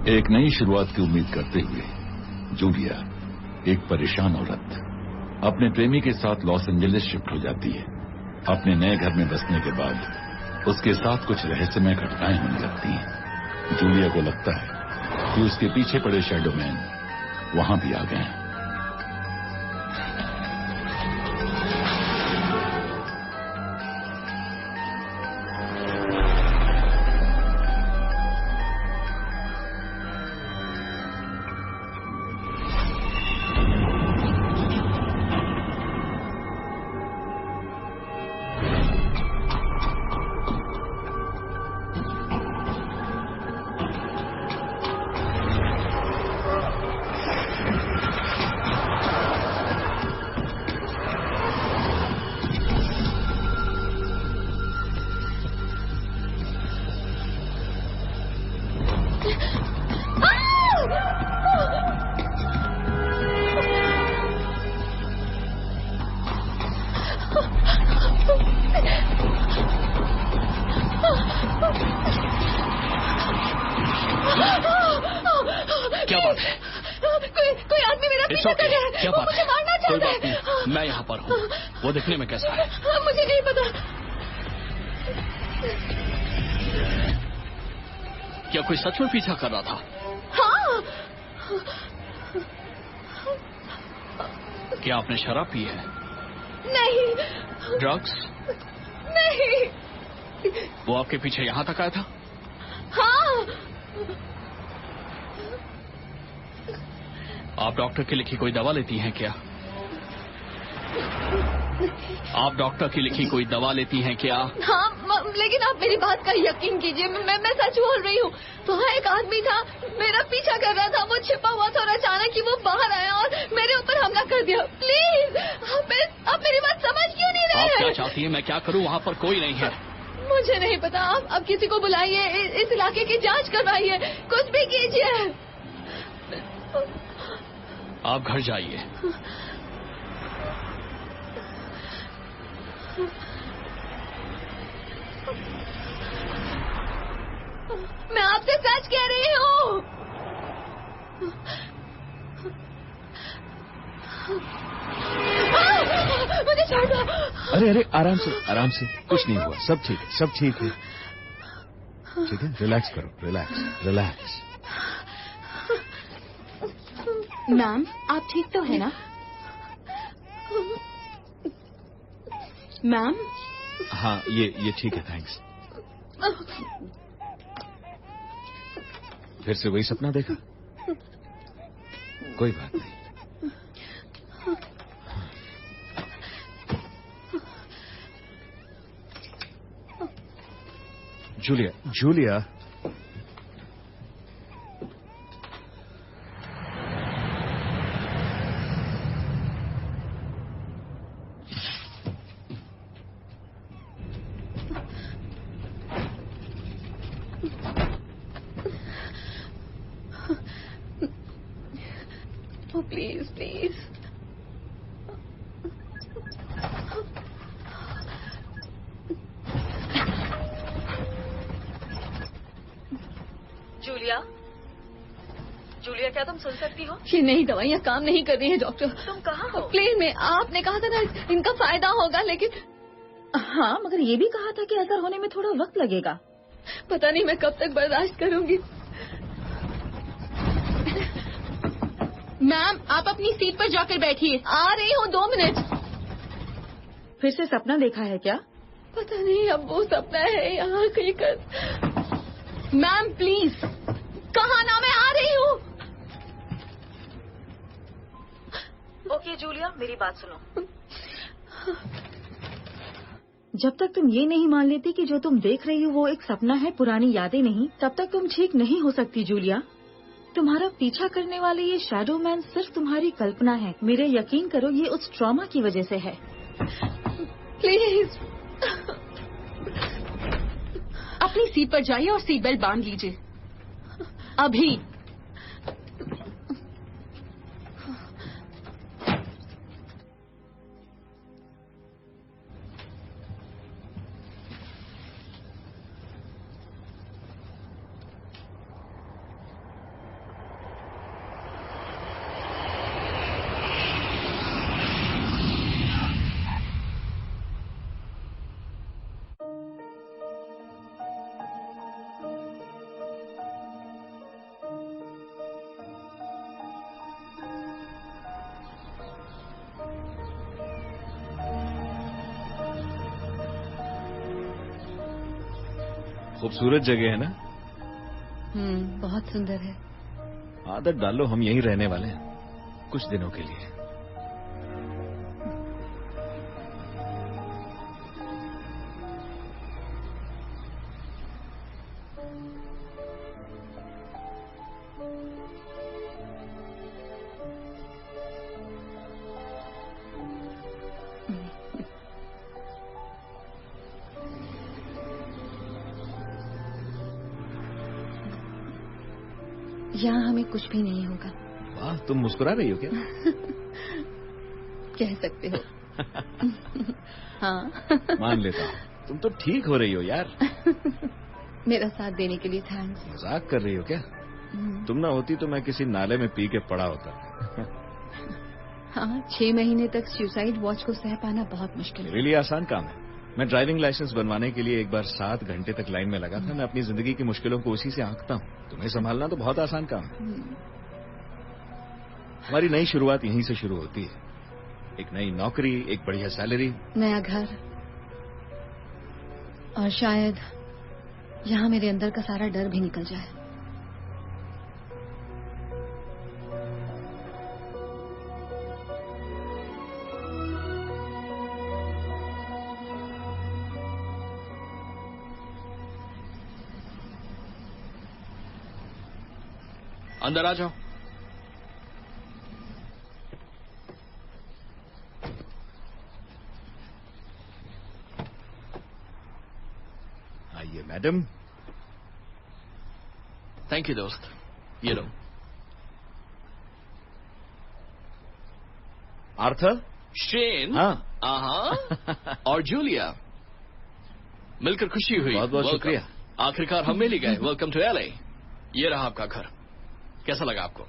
एक नई शुरुआत की उम्मीद करते हुए जूलिया, एक परेशान औरत, अपने प्रेमी के साथ लॉस एंजलिस शिफ्ट हो जाती है। अपने नए घर में बसने के बाद उसके साथ कुछ रहस्यमय घटनाएं होने लगती हैं। जूलिया को लगता है कि उसके पीछे पड़े शैडो मैन वहां भी आ गए हैं। दिखने में कैसा है? मुझे नहीं पता। क्या कोई सच में पीछा कर रहा था? हाँ। क्या आपने शराब पी है? नहीं। ड्रग्स? नहीं। वो आपके पीछे यहाँ तक आया था? हाँ। आप डॉक्टर की लिखी कोई दवा लेती हैं क्या? आप डॉक्टर की लिखी कोई दवा लेती हैं क्या? हाँ, लेकिन आप मेरी बात का यकीन कीजिए, मैं सच बोल रही हूँ। वहाँ एक आदमी था, मेरा पीछा कर रहा था, वो छिपा हुआ था और अचानक ही वो बाहर आया और मेरे ऊपर हमला कर दिया। प्लीज, आप मेरी बात समझ क्यों नहीं रहे? आप क्या चाहती हैं मैं क्या करूँ? वहाँ पर कोई नहीं है। मुझे नहीं पता। आप किसी को बुलाइए, इस इलाके की जाँच करवाइए, कुछ भी कीजिए। आप घर जाइए। मैं आपसे सच कह रही हूँ। मुझे छोड़ दो। अरे आराम से, कुछ नहीं हुआ, सब ठीक है। ठीक है, रिलैक्स करो, रिलैक्स। मैम, आप ठीक तो है ना? मैम? हाँ, ये ठीक है, थैंक्स। फिर से वही सपना देखा? कोई बात नहीं। Julia, please. जूलिया, क्या तुम सुन सकती हो? ये नई दवाइयाँ काम नहीं कर रही हैं डॉक्टर। तुम कहाँ हो? प्लेन में। आपने कहा था ना इनका फायदा होगा, लेकिन हाँ, मगर ये भी कहा था कि असर होने में थोड़ा वक्त लगेगा। पता नहीं मैं कब तक बर्दाश्त करूंगी। मैम, आप अपनी सीट पर जाकर बैठिए। आ रही हूँ, 2 मिनट। फिर से सपना देखा है क्या? पता नहीं, अब वो सपना है या हकीकत। Ma'am please. कहा ना, मैं आ रही हूँ। ओके जूलिया, मेरी बात सुनो। जब तक तुम ये नहीं मान लेती कि जो तुम देख रही हो वो एक सपना है, पुरानी यादें नहीं, तब तक तुम ठीक नहीं हो सकती जूलिया। तुम्हारा पीछा करने वाले ये शैडो मैन सिर्फ तुम्हारी कल्पना है। मेरे यकीन करो, ये उस ट्रॉमा की वजह से है। प्लीज। अपनी सीट पर जाइए और सीट बेल्ट बांध लीजिए अभी। खूबसूरत जगह है ना? बहुत सुंदर है। आदत डालो, हम यहीं रहने वाले हैं कुछ दिनों के लिए। यहाँ हमें कुछ भी नहीं होगा। वाह, तुम मुस्कुरा रही हो क्या? कह सकते हो। हाँ। मान लेता हूँ, तुम तो ठीक हो रही हो यार। मेरा साथ देने के लिए थैंक्स। मजाक कर रही हो क्या? तुम ना होती तो मैं किसी नाले में पी के पड़ा होता। हाँ, 6 महीने तक सुसाइड वॉच को सह पाना बहुत मुश्किल है। मेरे लिए आसान काम है। मैं ड्राइविंग लाइसेंस बनवाने के लिए एक बार 7 घंटे तक लाइन में लगा था। मैं अपनी जिंदगी की मुश्किलों को उसी से आंकता हूँ। तुम्हें संभालना तो बहुत आसान काम है। हमारी नई शुरुआत यहीं से शुरू होती है। एक नई नौकरी, एक बढ़िया सैलरी, नया घर, और शायद यहाँ मेरे अंदर का सारा डर भी निकल जाए। अंदर आ जाओ। आइए मैडम। थैंक यू दोस्त, ये लो। आर्थर? शेन? हाँ। और जूलिया, मिलकर खुशी हुई। बहुत बहुत Welcome. शुक्रिया। आखिरकार हम मिल ही गए। Welcome to LA। ये रहा आपका घर। कैसा लगा आपको?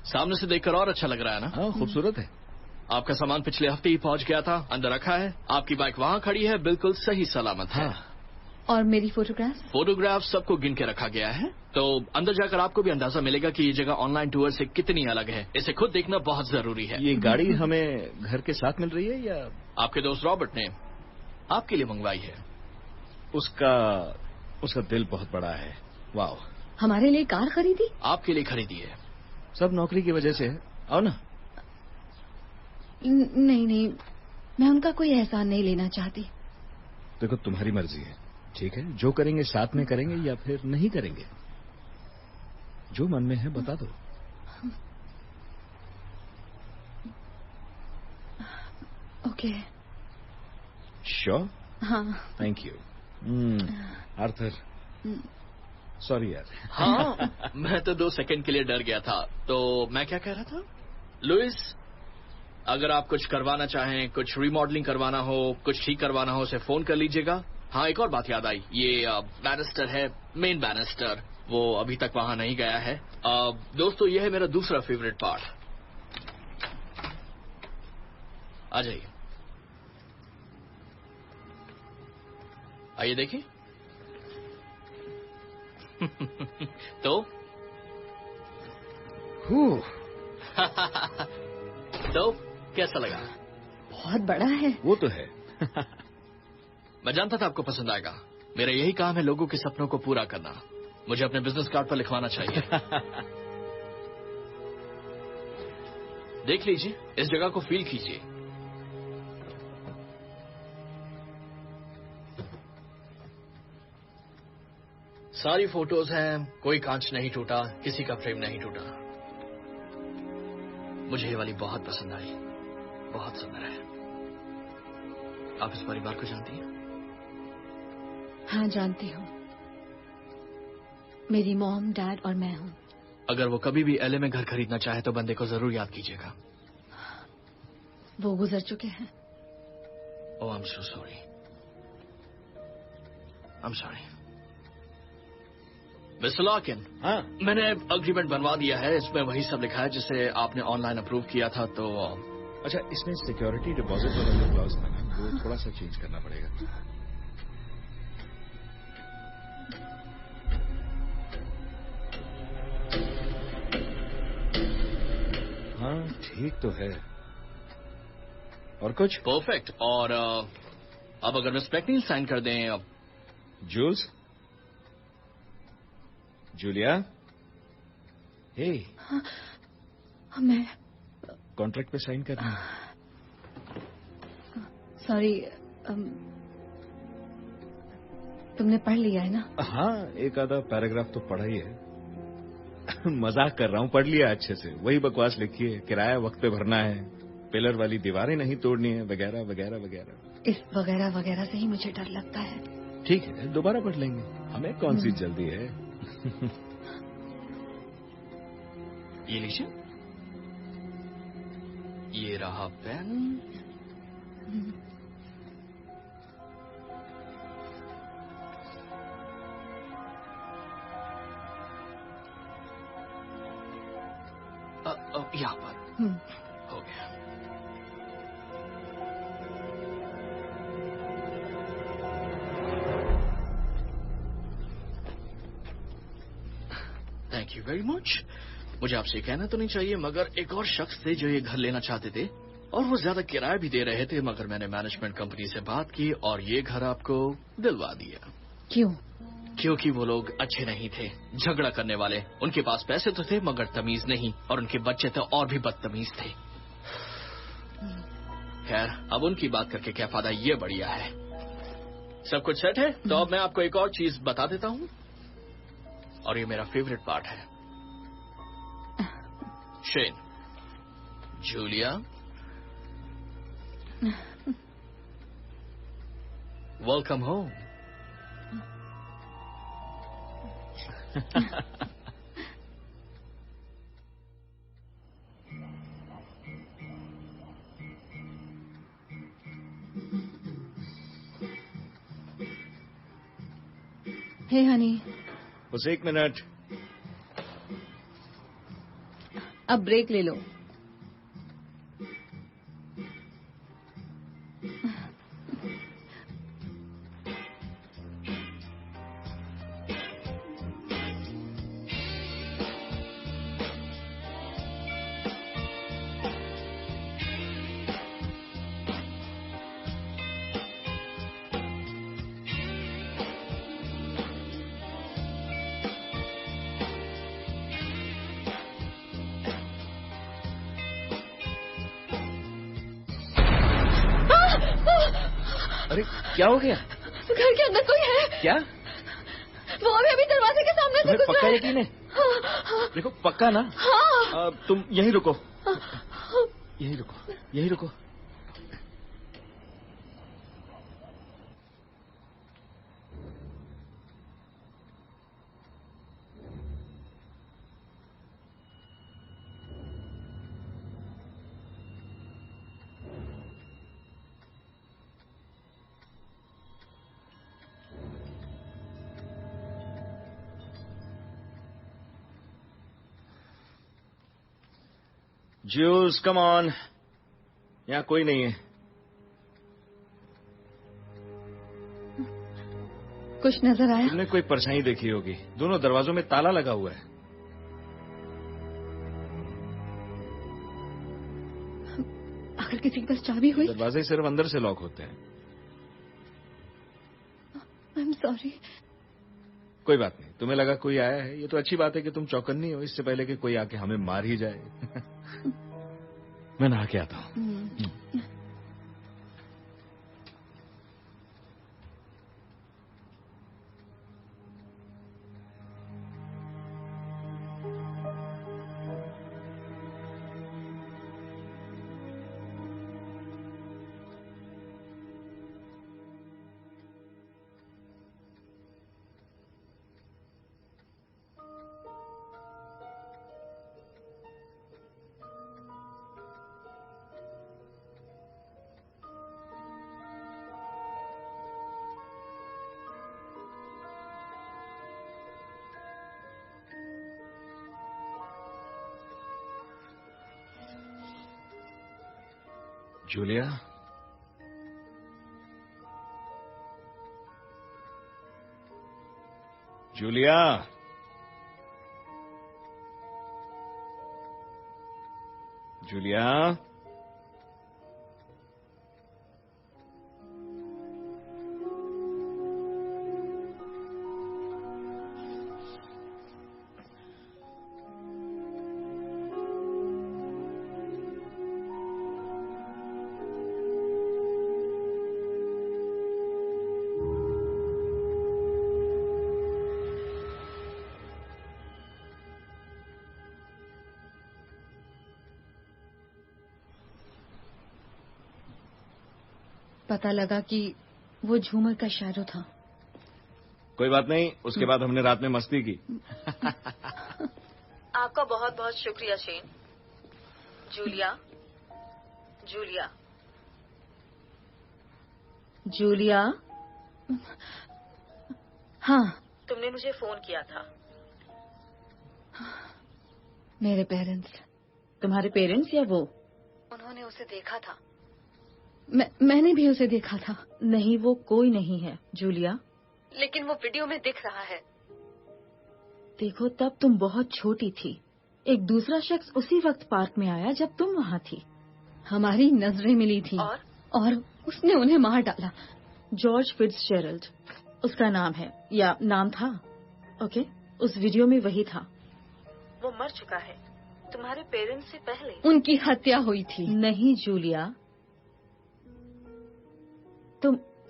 सामने से देखकर और अच्छा लग रहा है ना? हाँ, खूबसूरत है। आपका सामान पिछले हफ्ते ही पहुंच गया था, अंदर रखा है। आपकी बाइक वहां खड़ी है, बिल्कुल सही सलामत है। हाँ। और मेरी फोटोग्राफ सबको गिन के रखा गया है, तो अंदर जाकर आपको भी अंदाजा मिलेगा कि ये जगह ऑनलाइन टूर से कितनी अलग है। इसे खुद देखना बहुत जरूरी है। ये गाड़ी हमें घर के साथ मिल रही है या? आपके दोस्त रॉबर्ट ने आपके लिए मंगवाई है। उसका दिल बहुत बड़ा है। वाह। हमारे लिए कार खरीदी? आपके लिए खरीदी है। सब नौकरी की वजह से है। आओ ना। नहीं, मैं उनका कोई एहसान नहीं लेना चाहती। देखो, तुम्हारी मर्जी है। ठीक है, जो करेंगे साथ में करेंगे या फिर नहीं करेंगे। जो मन में है बता दो। ओके। श्योर? हाँ। Thank you. आर्थर, सॉरी यार। हाँ, मैं तो 2 सेकंड के लिए डर गया था। तो मैं क्या कह रहा था? लुइस, अगर आप कुछ करवाना चाहें, कुछ रिमॉडलिंग करवाना हो, कुछ ठीक करवाना हो, उसे फोन कर लीजिएगा। हाँ, एक और बात याद आई। ये बैनिस्टर है, मेन बैनिस्टर, वो अभी तक वहां नहीं गया है। दोस्तों, ये है मेरा दूसरा फेवरेट पार्ट। आ जाइए, आइए देखिए। तो तो कैसा लगा? बहुत बड़ा है। वो तो है। मैं जानता था आपको पसंद आएगा। मेरा यही काम है, लोगों के सपनों को पूरा करना। मुझे अपने बिजनेस कार्ड पर लिखवाना चाहिए। देख लीजिए, इस जगह को फील कीजिए। सारी फोटोज हैं, कोई कांच नहीं टूटा, किसी का फ्रेम नहीं टूटा। मुझे ये वाली बहुत पसंद आई, बहुत सुंदर है। आप इस परिवार को जानती हैं? हाँ, जानती हूँ। मेरी मॉम, डैड और मैं हूँ। अगर वो कभी भी LA में घर खरीदना चाहे तो बंदे को जरूर याद कीजिएगा। वो गुजर चुके हैं। Oh, I am so sorry. I am sorry. Mister Lockin, हाँ, मैंने अग्रीमेंट बनवा दिया है। इसमें वही सब लिखा है जिसे आपने ऑनलाइन अप्रूव किया था। तो अच्छा, इसमें सिक्योरिटी डिपॉजिट वाला जो क्लॉज था ना, वो थोड़ा सा चेंज करना पड़ेगा। हाँ, ठीक तो है। और कुछ? परफेक्ट। और अब अगर मिस मैकनील साइन कर दें। अब जूल्स, जूलिया, हे, मैं कॉन्ट्रैक्ट पे साइन करना है। सॉरी, तुमने पढ़ लिया है ना? हाँ, एक आधा पैराग्राफ तो पढ़ा ही है। मजाक कर रहा हूँ, पढ़ लिया अच्छे से। वही बकवास लिखी है, किराया वक्त पे भरना है, पिलर वाली दीवारें नहीं तोड़नी है, वगैरह वगैरह वगैरह। इस वगैरह वगैरह से ही मुझे डर लगता है। ठीक है, दोबारा पढ़ लेंगे, हमें कौन सी जल्दी है। ये लीजिए, ये रहा पेन। यहाँ पर हो गया। Thank you very much. मुझे आपसे कहना तो नहीं चाहिए, मगर एक और शख्स थे जो ये घर लेना चाहते थे और वो ज्यादा किराया भी दे रहे थे, मगर मैंने मैनेजमेंट कंपनी से बात की और ये घर आपको दिलवा दिया। क्यों? क्योंकि वो लोग अच्छे नहीं थे, झगड़ा करने वाले। उनके पास पैसे तो थे मगर तमीज नहीं, और उनके बच्चे तो और भी बदतमीज थे। खैर, अब उनकी बात करके क्या फायदा, ये बढ़िया है। सब कुछ सेट है, तो अब मैं आपको एक और चीज बता देता हूँ, और ये मेरा फेवरेट पार्ट है। Shane, Julia, welcome home. Hey honey, बस 1 मिनट। अब ब्रेक ले लो। अरे क्या हो गया? घर के अंदर कोई है। क्या? वो अभी दरवाजे के सामने से तुम्हें गुजरा पक्का है। यकीन है? हाँ, देखो, पक्का ना? हाँ। तुम यहीं रुको, यहीं रुको, यहीं रुको। Juice, come on. यहाँ कोई नहीं है। कुछ नजर आया? तुमने कोई परछाई देखी होगी। दोनों दरवाजों में ताला लगा हुआ है। अगर किसी के पास चाबी हुई? दरवाजे सिर्फ अंदर से लॉक होते हैं। आई एम सॉरी। कोई बात नहीं, तुम्हें लगा कोई आया है। ये तो अच्छी बात है कि तुम चौकन्नी हो, इससे पहले कि कोई आके हमें मार ही जाए। मैं नहा के आता हूँ। जूलिया, जूलिया, जूलिया, पता लगा कि वो झूमर का शैडो था। कोई बात नहीं, उसके बाद हमने रात में मस्ती की। आपका बहुत बहुत शुक्रिया शेन। Julia, Julia, Julia. हाँ, तुमने मुझे फोन किया था। मेरे पेरेंट्स। तुम्हारे पेरेंट्स या वो? उन्होंने उसे देखा था। मैंने भी उसे देखा था। नहीं, वो कोई नहीं है जूलिया। लेकिन वो वीडियो में दिख रहा है। देखो, तब तुम बहुत छोटी थी। एक दूसरा शख्स उसी वक्त पार्क में आया जब तुम वहाँ थी। हमारी नजरें मिली थी और उसने उन्हें मार डाला। जॉर्ज फिट्जजेरल्ड उसका नाम है, या नाम था। ओके, उस वीडियो में वही था। वो मर चुका है तुम्हारे पेरेंट्स से पहले। उनकी हत्या हुई थी। नहीं जूलिया,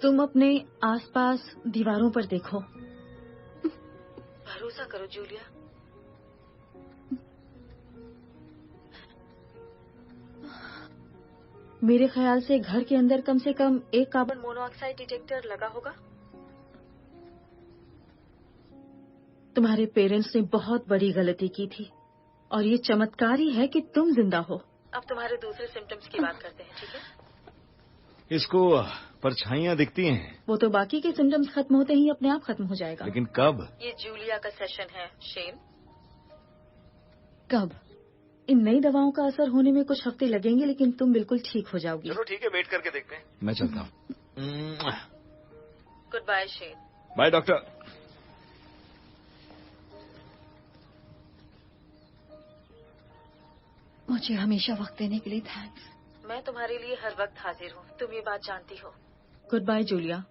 तुम अपने आसपास दीवारों पर देखो। भरोसा करो जूलिया। मेरे ख्याल से घर के अंदर कम से कम एक कार्बन मोनोऑक्साइड डिटेक्टर लगा होगा। तुम्हारे पेरेंट्स ने बहुत बड़ी गलती की थी और ये चमत्कार ही है कि तुम जिंदा हो। अब तुम्हारे दूसरे सिम्टम्स की बात करते हैं, ठीक है? इसको परछाइयां दिखती हैं। वो तो बाकी के सिम्टम्स खत्म होते ही अपने आप खत्म हो जाएगा। लेकिन कब? ये जूलिया का सेशन है शेन। कब? इन नई दवाओं का असर होने में कुछ हफ्ते लगेंगे, लेकिन तुम बिल्कुल ठीक हो जाओगी। चलो ठीक है, वेट करके देखते हैं। मैं चलता हूँ। Good bye Shane. Bye doctor. मुझे हमेशा वक्त देने के लिए थैंक्स। मैं तुम्हारे लिए हर वक्त हाजिर हूँ, तुम ये बात जानती हो। Good bye Julia.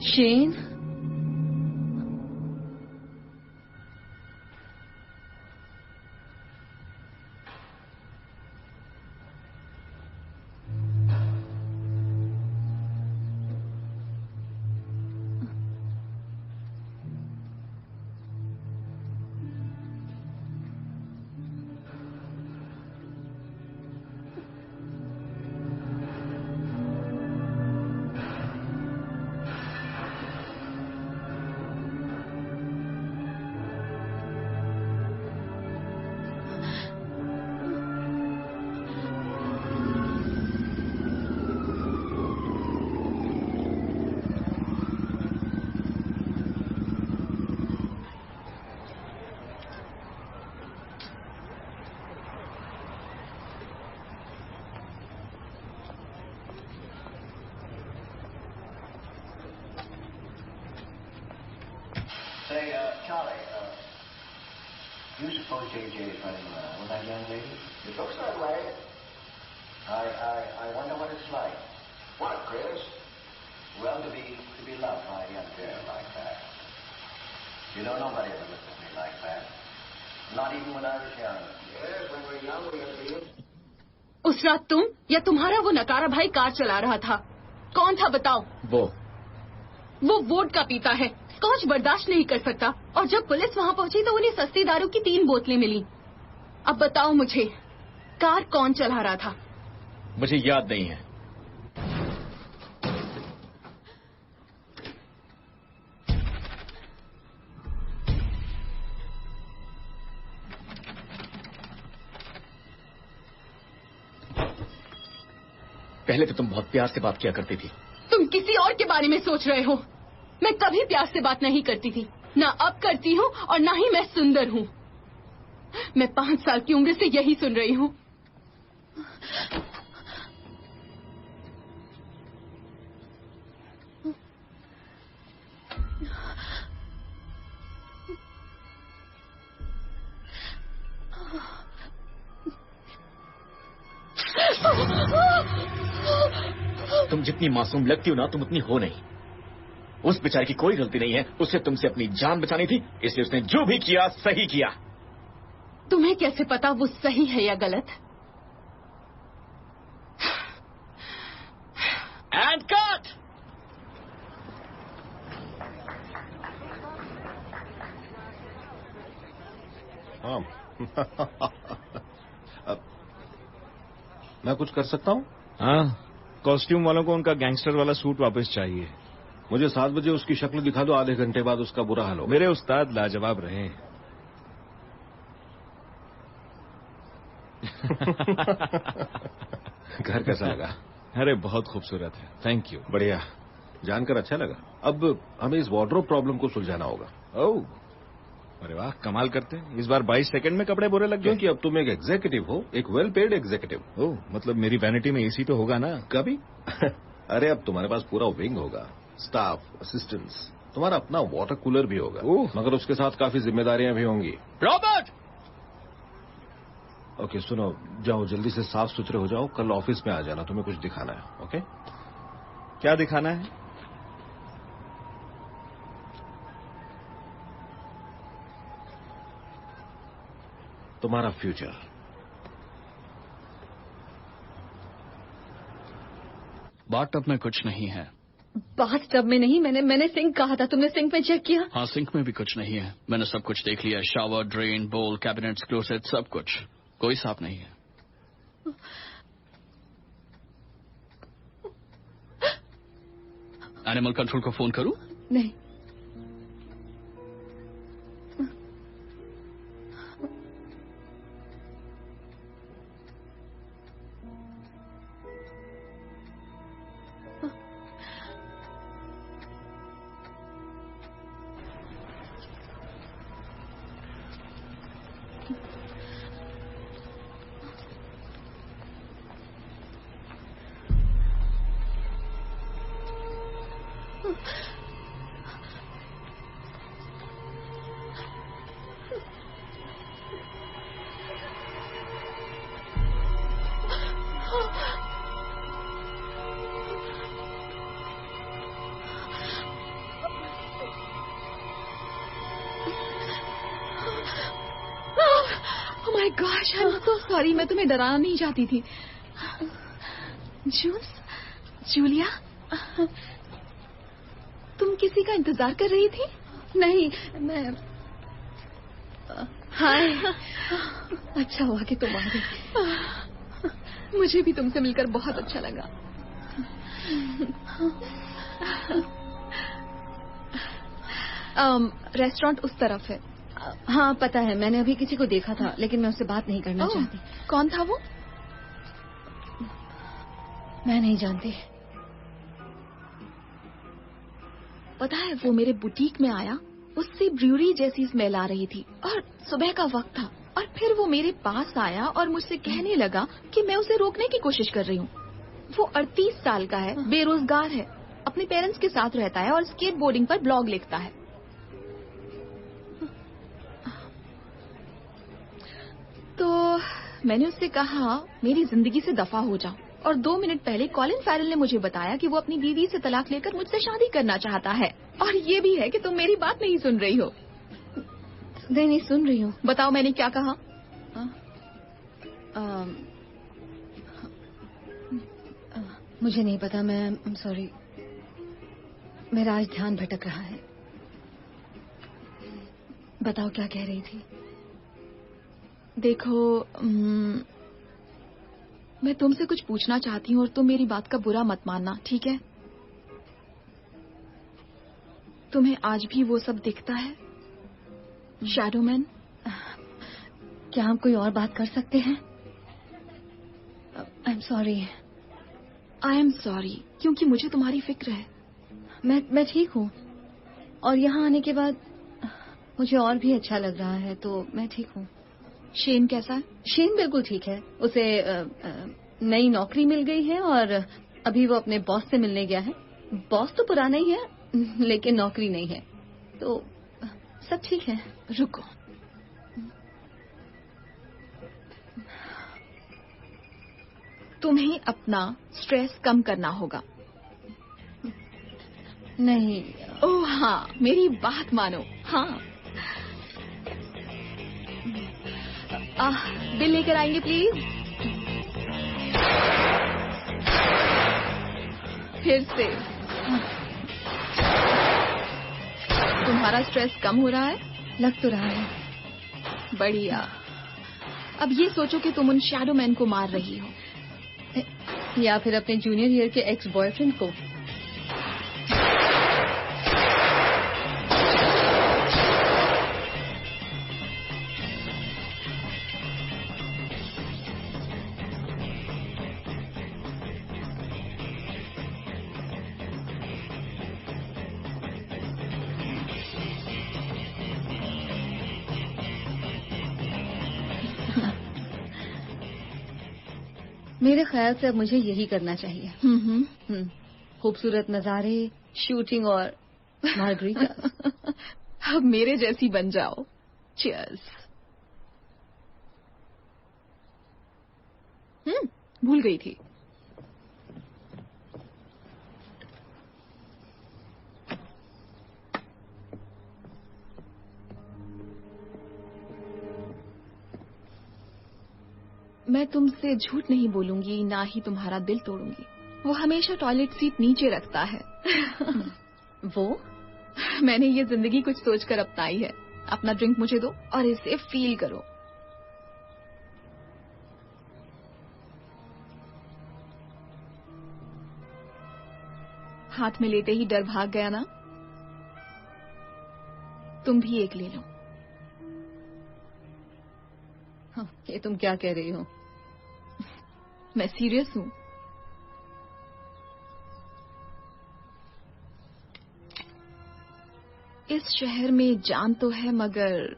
Shane, Say, Charlie, do you suppose J.J. is running around with that young lady? It looks that way. I wonder what it's like. What, Chris? Well, to be loved by a young girl like that. You know, nobody ever looked at me like that. Not even when I was young. Yes, when we were young, we had to be... उस रात तुम या तुम्हारा वो नकारा भाई car चला रहा था? कौन था बताओ? वो वोडका पीता है, स्कॉच बर्दाश्त नहीं कर सकता, और जब पुलिस वहाँ पहुंची तो उन्हें सस्ती दारू की 3 बोतलें मिली। अब बताओ मुझे, कार कौन चला रहा था? मुझे याद नहीं है। पहले तो तुम बहुत प्यार से बात किया करती थी। तुम किसी और के बारे में सोच रहे हो। मैं कभी प्यार से बात नहीं करती थी, ना अब करती हूँ और ना ही मैं सुंदर हूँ। मैं 5 साल की उम्र से यही सुन रही हूँ। तुम जितनी मासूम लगती हो ना, तुम उतनी हो नहीं। उस बेचारे की कोई गलती नहीं है, उसे तुमसे अपनी जान बचानी थी, इसलिए उसने जो भी किया सही किया। तुम्हें कैसे पता वो सही है या गलत? And cut. हाँ। मैं कुछ कर सकता हूँ? हाँ, कॉस्ट्यूम वालों को उनका गैंगस्टर वाला सूट वापस चाहिए। मुझे 7 बजे उसकी शक्ल दिखा दो, आधे घंटे बाद उसका बुरा हाल हो। मेरे उस्ताद लाजवाब रहे। घर कैसा लगा? अरे बहुत खूबसूरत है, थैंक यू। बढ़िया, जानकर अच्छा लगा। अब हमें इस वार्डरोब प्रॉब्लम को सुलझाना होगा। ओह, अरे वाह, कमाल करते हैं। इस बार 22 सेकंड में कपड़े बुरे लग गए। क्योंकि अब तुम एक एग्जीक्यूटिव हो, एक वेल पेड एग्जीक्यूटिव। ओह, मतलब मेरी वैनिटी में एसी तो होगा ना? कभी? अरे अब तुम्हारे पास पूरा विंग होगा, स्टाफ, असिस्टेंट्स, तुम्हारा अपना वाटर कूलर भी होगा। मगर उसके साथ काफी जिम्मेदारियां भी होंगी। रॉबर्ट! ओके सुनो, जाओ जल्दी से साफ सुथरे हो जाओ, कल ऑफिस में आ जाना, तुम्हें कुछ दिखाना है। ओके? क्या दिखाना है? तुम्हारा फ्यूचर। बाथटब में कुछ नहीं है। बाथटब में नहीं, मैंने सिंक कहा था। तुमने सिंक में चेक किया? हाँ, सिंक में भी कुछ नहीं है। मैंने सब कुछ देख लिया, शावर, ड्रेन, बोल, कैबिनेट्स, क्लोसेट, सब कुछ। कोई साफ नहीं है। एनिमल कंट्रोल को फोन करूं? नहीं। My gosh, I am so sorry. मैं तुम्हें डराना नहीं चाहती थी। जूलिया, तुम किसी का इंतजार कर रही थी? नहीं, मैं हाय। अच्छा हुआ कि तुम आ गई। मुझे भी तुमसे मिलकर बहुत अच्छा लगा। रेस्टोरेंट उस तरफ है। हाँ पता है, मैंने अभी किसी को देखा था, लेकिन मैं उससे बात नहीं करना चाहती। कौन था वो? मैं नहीं जानती। पता है, वो मेरे बुटीक में आया, उससे ब्रूरी जैसी स्मेल आ रही थी और सुबह का वक्त था, और फिर वो मेरे पास आया और मुझसे कहने लगा कि मैं उसे रोकने की कोशिश कर रही हूँ। वो 38 साल का है, बेरोजगार है, अपने पेरेंट्स के साथ रहता है और स्केट बोर्डिंग पर ब्लॉग लिखता है। तो मैंने उससे कहा मेरी जिंदगी से दफा हो जाओ, और 2 मिनट पहले कॉलिन फैरल ने मुझे बताया कि वो अपनी दीदी से तलाक लेकर मुझसे शादी करना चाहता है। और ये भी है कि तुम मेरी बात नहीं सुन रही हो। नहीं सुन रही हूँ। बताओ मैंने क्या कहा? मुझे नहीं पता, मैं सॉरी, मेरा आज ध्यान भटक रहा है। बताओ क्या कह रही थी? देखो, मैं तुमसे कुछ पूछना चाहती हूँ और तुम मेरी बात का बुरा मत मानना, ठीक है? तुम्हें आज भी वो सब दिखता है, शैडोमैन? क्या हम कोई और बात कर सकते हैं? आई am sorry. I am sorry, क्योंकि मुझे तुम्हारी फिक्र है। मैं ठीक हूँ, और यहाँ आने के बाद मुझे और भी अच्छा लग रहा है, तो मैं ठीक हूँ। शेन कैसा है? शेन बिल्कुल ठीक है। उसे नई नौकरी मिल गई है और अभी वो अपने बॉस से मिलने गया है। बॉस तो पुराना ही है, लेकिन नौकरी नहीं है, तो सब ठीक है। रुको, तुम्हें अपना स्ट्रेस कम करना होगा। नहीं। ओह हाँ, मेरी बात मानो। हाँ, बिल लेकर आएंगे प्लीज। फिर से। तुम्हारा स्ट्रेस कम हो रहा है? लग तो रहा है। बढ़िया। अब ये सोचो कि तुम उन शैडो मैन को मार रही हो, या फिर अपने जूनियर ईयर के एक्स बॉयफ्रेंड को। मेरे ख्याल से अब मुझे यही करना चाहिए। खूबसूरत नजारे, शूटिंग और मार्गरीटा। अब मेरे जैसी बन जाओ। चीयर्स। भूल गई थी। मैं तुमसे झूठ नहीं बोलूंगी, ना ही तुम्हारा दिल तोड़ूंगी। वो हमेशा टॉयलेट सीट नीचे रखता है। वो? मैंने ये जिंदगी कुछ सोचकर अपनाई है। अपना ड्रिंक मुझे दो और इसे फील करो। हाथ में लेते ही डर भाग गया ना? तुम भी एक ले लो। हाँ, ये तुम क्या कह रही हो? मैं सीरियस हूं। इस शहर में जान तो है, मगर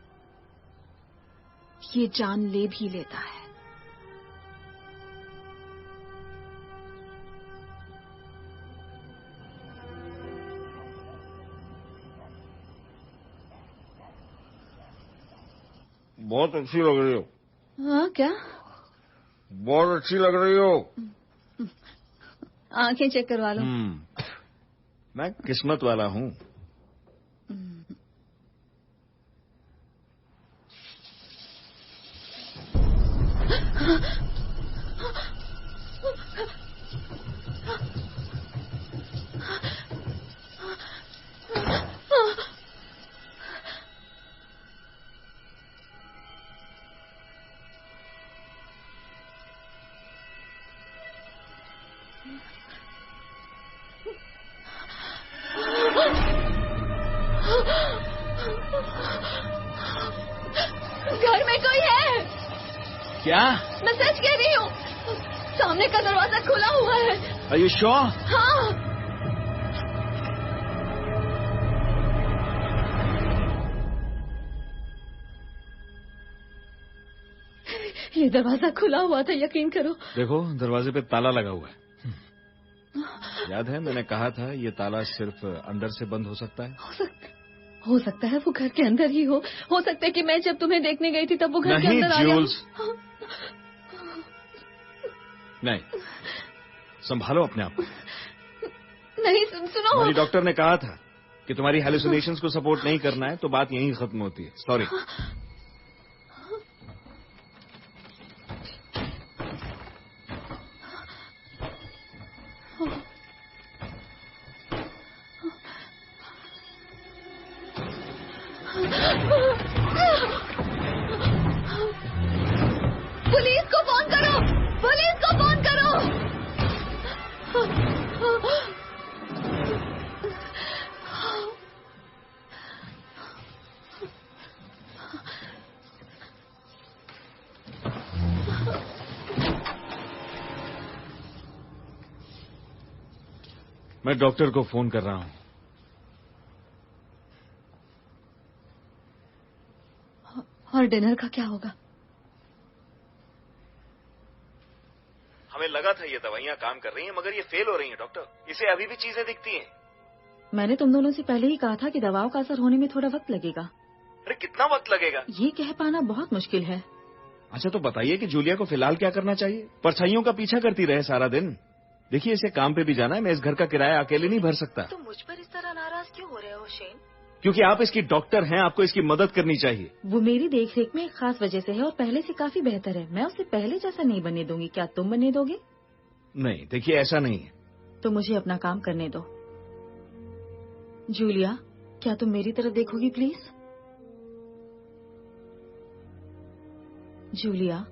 ये जान ले भी लेता है। बहुत अच्छी लग रही हो। हाँ, क्या? बहुत अच्छी लग रही हो। आंखें चेक करवा लो। मैं किस्मत वाला हूँ। घर में कोई है? क्या? मैं सच कह रही हूँ, सामने का दरवाजा खुला हुआ है। Are you sure? हाँ। ये दरवाजा खुला हुआ था, यकीन करो। देखो, दरवाजे पे ताला लगा हुआ है। याद है मैंने कहा था ये ताला सिर्फ अंदर से बंद हो सकता है। हो सकता है वो घर के अंदर ही हो सकता है कि मैं जब तुम्हें देखने गई थी तब वो घर के अंदर आ गया। नहीं, संभालो अपने आप को। नहीं, सुनो। हमारी डॉक्टर ने कहा था कि तुम्हारी हैलुसिनेशंस को सपोर्ट नहीं करना है, तो बात यहीं खत्म होती है। सॉरी। पुलिस को फोन करो, पुलिस को फोन करो। मैं डॉक्टर को फोन कर रहा हूं। और डिनर का क्या होगा? हमें लगा था ये दवाइयां काम कर रही हैं, मगर ये फेल हो रही हैं डॉक्टर। इसे अभी भी चीजें दिखती हैं। मैंने तुम दोनों से पहले ही कहा था कि दवाओं का असर होने में थोड़ा वक्त लगेगा। अरे कितना वक्त लगेगा? ये कह पाना बहुत मुश्किल है। अच्छा तो बताइए कि जूलिया को फिलहाल क्या करना चाहिए? परछाइयों का पीछा करती रहे सारा दिन। देखिए इसे काम पे भी जाना है, मैं इस घर का किराया अकेले नहीं भर सकता। तुम मुझ पर इस तरह हो शेन? क्योंकि आप इसकी डॉक्टर हैं, आपको इसकी मदद करनी चाहिए। वो मेरी देखरेख में एक खास वजह से है और पहले से काफी बेहतर है। मैं उसे पहले जैसा नहीं बनने दूंगी। क्या तुम बनने दोगे? नहीं, देखिए ऐसा नहीं है। तो मुझे अपना काम करने दो। जूलिया, क्या तुम मेरी तरफ देखोगी प्लीज? जूलिया।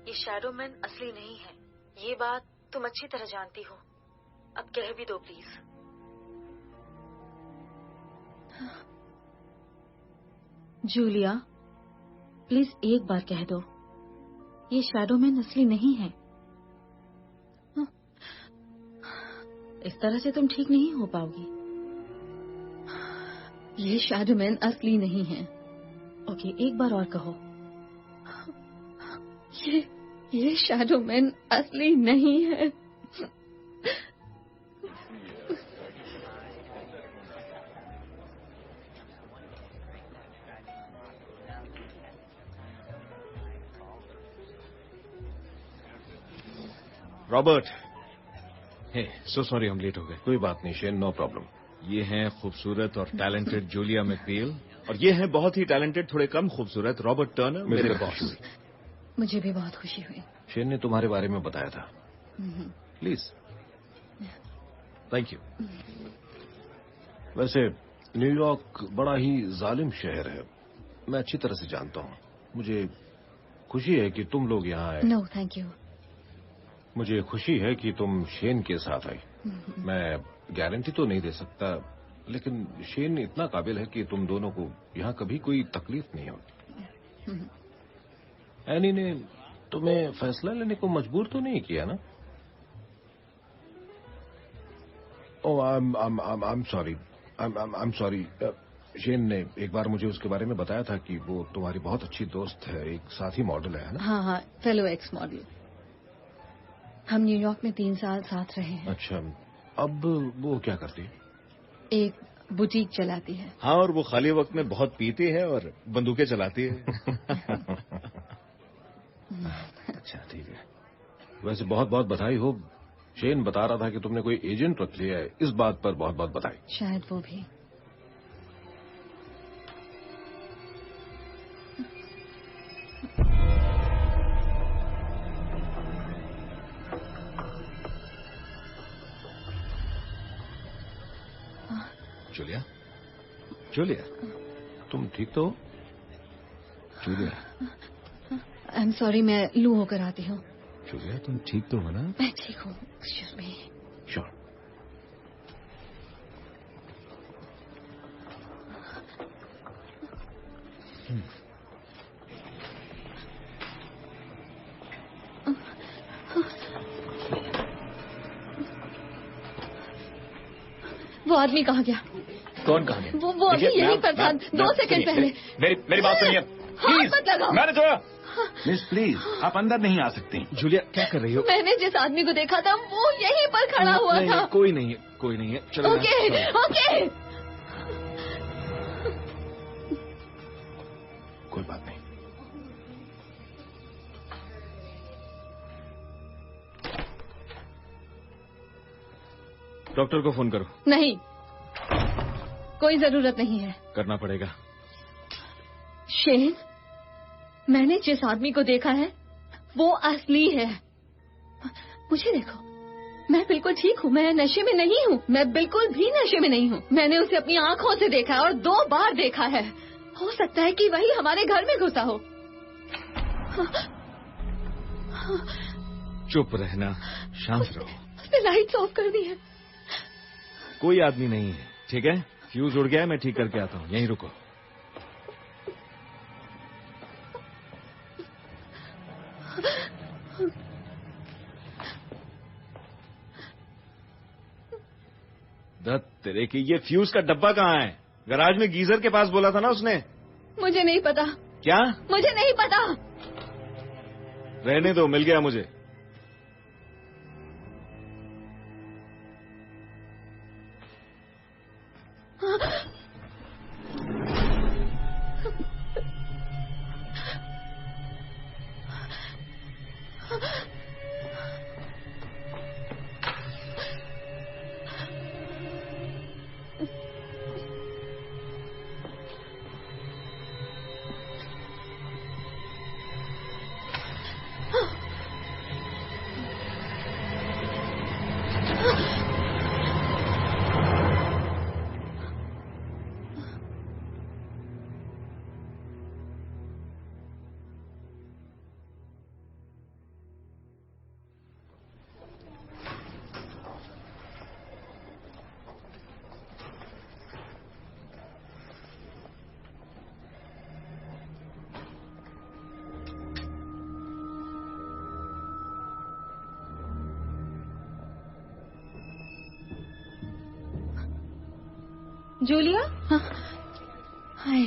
ये शैडो मैन असली नहीं है, ये बात तुम अच्छी तरह जानती हो। अब कह भी दो प्लीज। जूलिया, प्लीज एक बार कह दो, ये शैडो मैन असली नहीं है। इस तरह से तुम ठीक नहीं हो पाओगी। ये शैडो मैन असली नहीं है। ओके, एक बार और कहो। ये शैडो मैन असली नहीं है। रॉबर्ट, हे, सो सॉरी हम लेट हो गए। कोई बात नहीं शेन, नो प्रॉब्लम। ये हैं खूबसूरत और टैलेंटेड जूलिया मैकबील और ये हैं बहुत ही टैलेंटेड, थोड़े कम खूबसूरत रॉबर्ट टर्नर, मेरे बॉस। मुझे भी बहुत खुशी हुई। शेन ने तुम्हारे बारे में बताया था। प्लीज। Thank you. वैसे न्यूयॉर्क बड़ा ही जालिम शहर है, मैं अच्छी तरह से जानता हूँ। मुझे खुशी है कि तुम लोग यहाँ आए। No thank you. मुझे खुशी है कि तुम शेन के साथ आई। मैं गारंटी तो नहीं दे सकता, लेकिन शेन इतना काबिल है कि तुम दोनों को यहाँ कभी कोई तकलीफ नहीं होगी। एनी ने तुम्हें फैसला लेने को मजबूर तो नहीं किया ना? Oh, I am sorry, I am sorry. Shane ने एक बार मुझे उसके बारे में बताया था कि वो तुम्हारी बहुत अच्छी दोस्त है, एक साथी मॉडल है ना? हाँ हाँ, फेलो एक्स मॉडल। हम न्यूयॉर्क में 3 साल साथ रहे हैं। अच्छा, अब वो क्या करती है? एक बुटीक चलाती है। हाँ, और वो खाली वक्त में बहुत पीती है और बंदूकें चलाती है। अच्छा, ठीक है। वैसे बहुत बहुत बधाई हो। शेन बता रहा था कि तुमने कोई एजेंट रख लिया है, इस बात पर बहुत बहुत बधाई। शायद वो भी। जूलिया, जूलिया, तुम ठीक तो हो? जूलिया, आई एम सॉरी, मैं लू होकर आती हूँ। जूलिया, तुम ठीक तो हो ना? मैं ठीक हूँ। Excuse me. श्योर। वो आदमी कहाँ गया? कौन कहाँ गया? वो अभी यहीं पर था 2 सेकंड पहले। मेरी बात सुनिए प्लीज। मत लगाओ। मैंने जो मिस प्लीज, आप अंदर नहीं आ सकती। जूलिया, क्या कर रही हो? मैंने जिस आदमी को देखा था वो यहीं पर खड़ा हुआ नहीं, था। नहीं, कोई नहीं है, कोई नहीं है। चलो। Okay, okay. कोई बात नहीं। डॉक्टर को फोन करो। नहीं, कोई जरूरत नहीं है। करना पड़ेगा। शेन, मैंने जिस आदमी को देखा है वो असली है। मुझे देखो, मैं बिल्कुल ठीक हूँ, मैं नशे में नहीं हूँ, मैं बिल्कुल भी नशे में नहीं हूँ। मैंने उसे अपनी आंखों से देखा है और 2 बार देखा है। हो सकता है कि वही हमारे घर में घुसा हो। चुप रहना, शांत रहो। उसने लाइट्स ऑफ कर दी है। कोई आदमी नहीं है, ठीक है? फ्यूज उड़ गया है, मैं ठीक करके आता हूँ, यहीं रुको। दत्त तेरे की, ये फ्यूज का डब्बा कहाँ है? गराज में गीजर के पास बोला था ना उसने। मुझे नहीं पता। क्या? मुझे नहीं पता। रहने दो, मिल गया मुझे। जूलिया। हाय।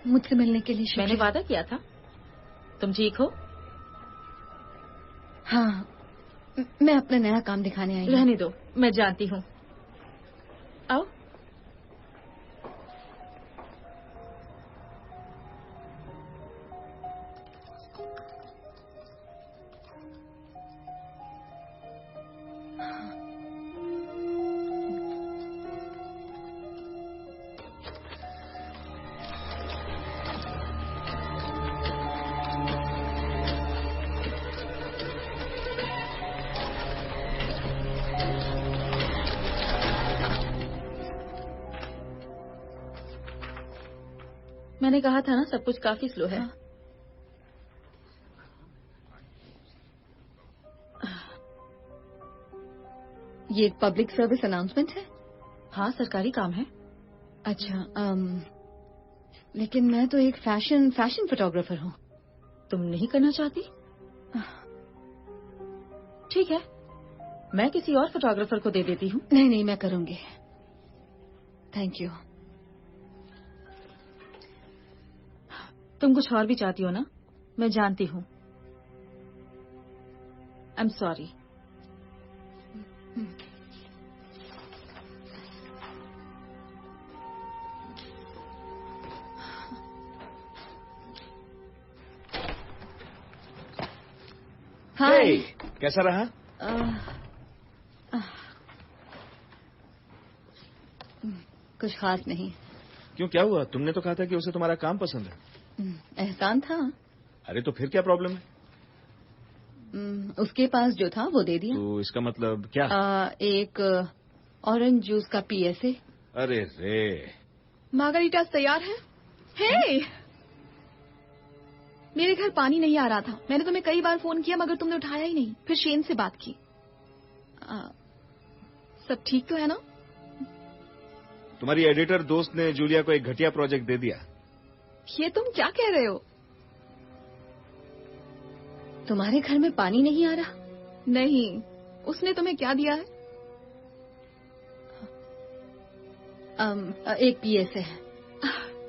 मुझसे मिलने के लिए शुक्रिया। मैंने वादा किया था। तुम ठीक हो? हाँ, मैं अपना नया काम दिखाने आई हूँ। रहने दो, मैं जानती हूँ। आओ। मैंने कहा था ना, सब कुछ काफी स्लो है। ये एक पब्लिक सर्विस अनाउंसमेंट है? हाँ, सरकारी काम है। अच्छा, लेकिन मैं तो एक फैशन फोटोग्राफर हूँ। तुम नहीं करना चाहती? ठीक है, मैं किसी और फोटोग्राफर को दे देती हूँ। नहीं, मैं करूंगी। Thank you. तुम कुछ और भी चाहती हो ना? मैं जानती हूँ। आई एम सॉरी। हाय, कैसा रहा? कुछ खास नहीं। क्यों, क्या हुआ? तुमने तो कहा था कि उसे तुम्हारा काम पसंद है। एहसान था। अरे तो फिर क्या प्रॉब्लम है? उसके पास जो था वो दे दिया। तो इसका मतलब क्या? एक ऑरेंज जूस का पीएसए। अरे रे। मार्गरीटास तैयार है? हे! मेरे घर पानी नहीं आ रहा था। मैंने तुम्हें कई बार फोन किया मगर तुमने उठाया ही नहीं। फिर शेन से बात की। सब ठीक तो है ना? तुम्हारी एडिटर दोस्त ने जूलिया को एक घटिया प्रोजेक्ट दे दिया। ये तुम क्या कह रहे हो? तुम्हारे घर में पानी नहीं आ रहा? नहीं। उसने तुम्हें क्या दिया है? एक पीएसए है।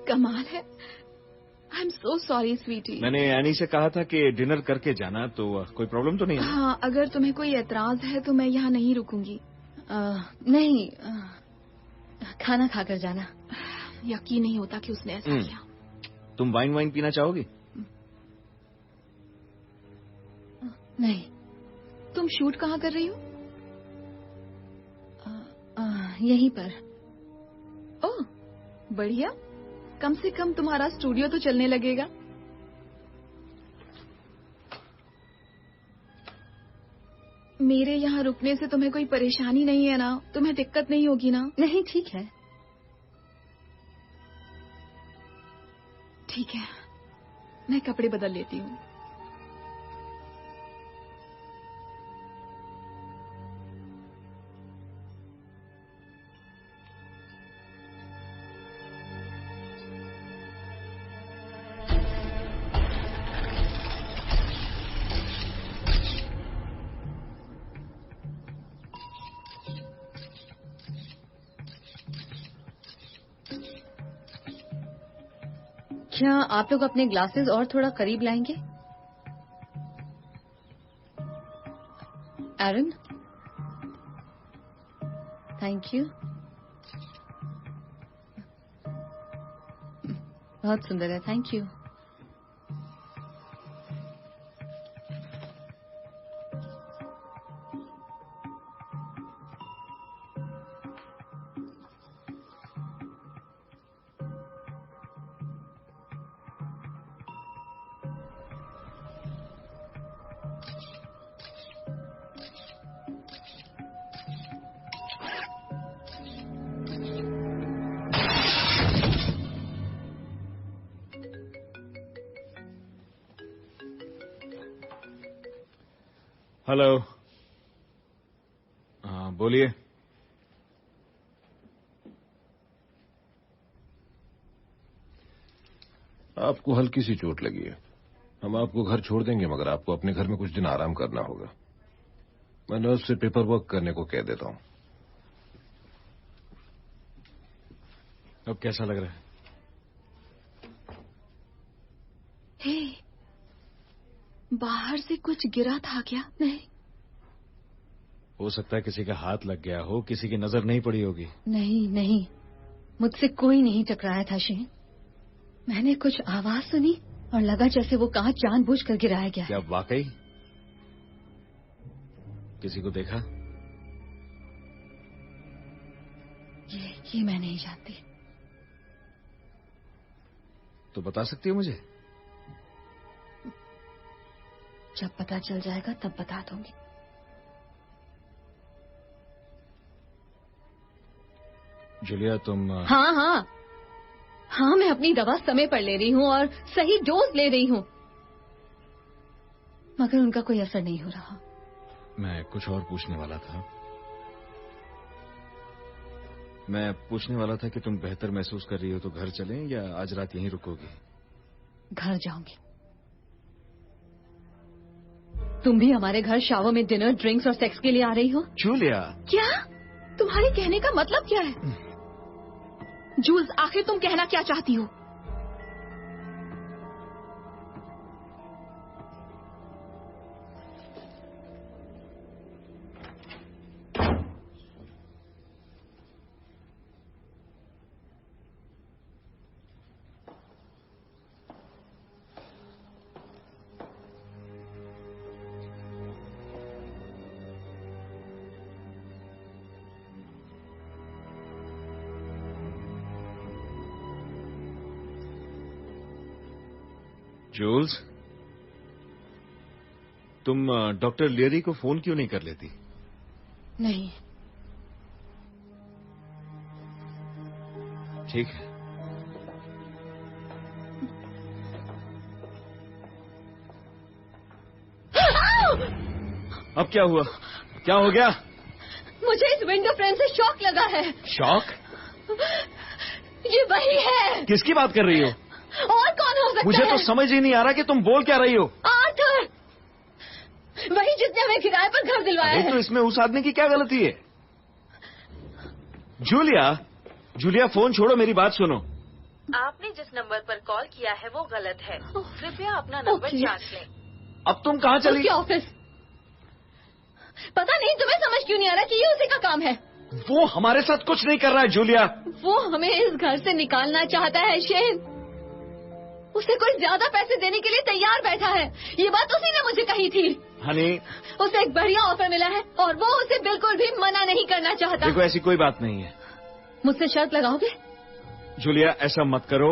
कमाल है। I am so sorry sweetie. मैंने एनी से कहा था कि डिनर करके जाना, तो कोई प्रॉब्लम तो नहीं है? हाँ, अगर तुम्हें कोई एतराज है तो मैं यहाँ नहीं रुकूंगी। नहीं, खाना खाकर जाना। यकीन नहीं होता कि उसने ऐसा किया। तुम वाइन पीना चाहोगी? नहीं। तुम शूट कहाँ कर रही हो? यहीं पर। ओह, बढ़िया। कम से कम तुम्हारा स्टूडियो तो चलने लगेगा। मेरे यहाँ रुकने से तुम्हें कोई परेशानी नहीं है ना? तुम्हें दिक्कत नहीं होगी ना? नहीं, ठीक है। ठीक है, मैं कपड़े बदल लेती हूँ। क्या आप लोग अपने ग्लासेस और थोड़ा करीब लाएंगे? एरन, थैंक यू। बहुत सुंदर है, थैंक यू। हेलो। हाँ, बोलिए। आपको हल्की सी चोट लगी है। हम आपको घर छोड़ देंगे, मगर आपको अपने घर में कुछ दिन आराम करना होगा। मैं नर्स से पेपर वर्क करने को कह देता हूं। अब कैसा लग रहा है? हे, बाहर से कुछ गिरा था क्या? नहीं। हो सकता है किसी का हाथ लग गया हो, किसी की नजर नहीं पड़ी होगी। नहीं नहीं, मुझसे कोई नहीं टकराया था शेन। मैंने कुछ आवाज सुनी और लगा जैसे वो कांच जानबूझकर गिराया गया। क्या वाकई किसी को देखा? ये मैं नहीं जानती। तो बता सकती हो मुझे? जब पता चल जाएगा तब बता दूंगी। जूलिया तुम हाँ, मैं अपनी दवा समय पर ले रही हूँ और सही डोज ले रही हूँ, मगर उनका कोई असर नहीं हो रहा। मैं कुछ और पूछने वाला था। मैं पूछने वाला था कि तुम बेहतर महसूस कर रही हो तो घर चलें या आज रात यहीं रुकोगी? घर जाऊंगी। तुम भी हमारे घर शावर में डिनर, ड्रिंक्स और सेक्स के लिए आ रही हो? जूलिया, क्या? तुम्हारे कहने का मतलब क्या है? जूल्स, आखिर तुम कहना क्या चाहती हो? जूल्स, तुम डॉक्टर लियरी को फोन क्यों नहीं कर लेती? नहीं। ठीक है। अब क्या हुआ? क्या हो गया? मुझे इस विंडो फ्रेम से शॉक लगा है। शॉक? ये वही है। किसकी बात कर रही हो? और कौन हो सकता है? मुझे तो समझ ही नहीं आ रहा कि तुम बोल क्या रही हो। आर्थर, वही जिसने हमें किराए पर घर दिलवाया है। तो इसमें उस आदमी की क्या गलती है? जूलिया फोन छोड़ो, मेरी बात सुनो। आपने जिस नंबर पर कॉल किया है वो गलत है। कृपया अपना नंबर जांच लें। अब तुम कहाँ चली? उसके ऑफिस। पता नहीं तुम्हें समझ क्यों नहीं आ रहा कि ये उसी का काम है। वो हमारे साथ कुछ नहीं कर रहा है जूलिया। वो हमें इस घर से निकालना चाहता है शेन। उसे कोई ज्यादा पैसे देने के लिए तैयार बैठा है। ये बात उसी ने मुझे कही थी। हनी, उसे एक बढ़िया ऑफर मिला है और वो उसे बिल्कुल भी मना नहीं करना चाहता। देखो, ऐसी कोई बात नहीं है। मुझसे शर्त लगाओगे? जूलिया, ऐसा मत करो।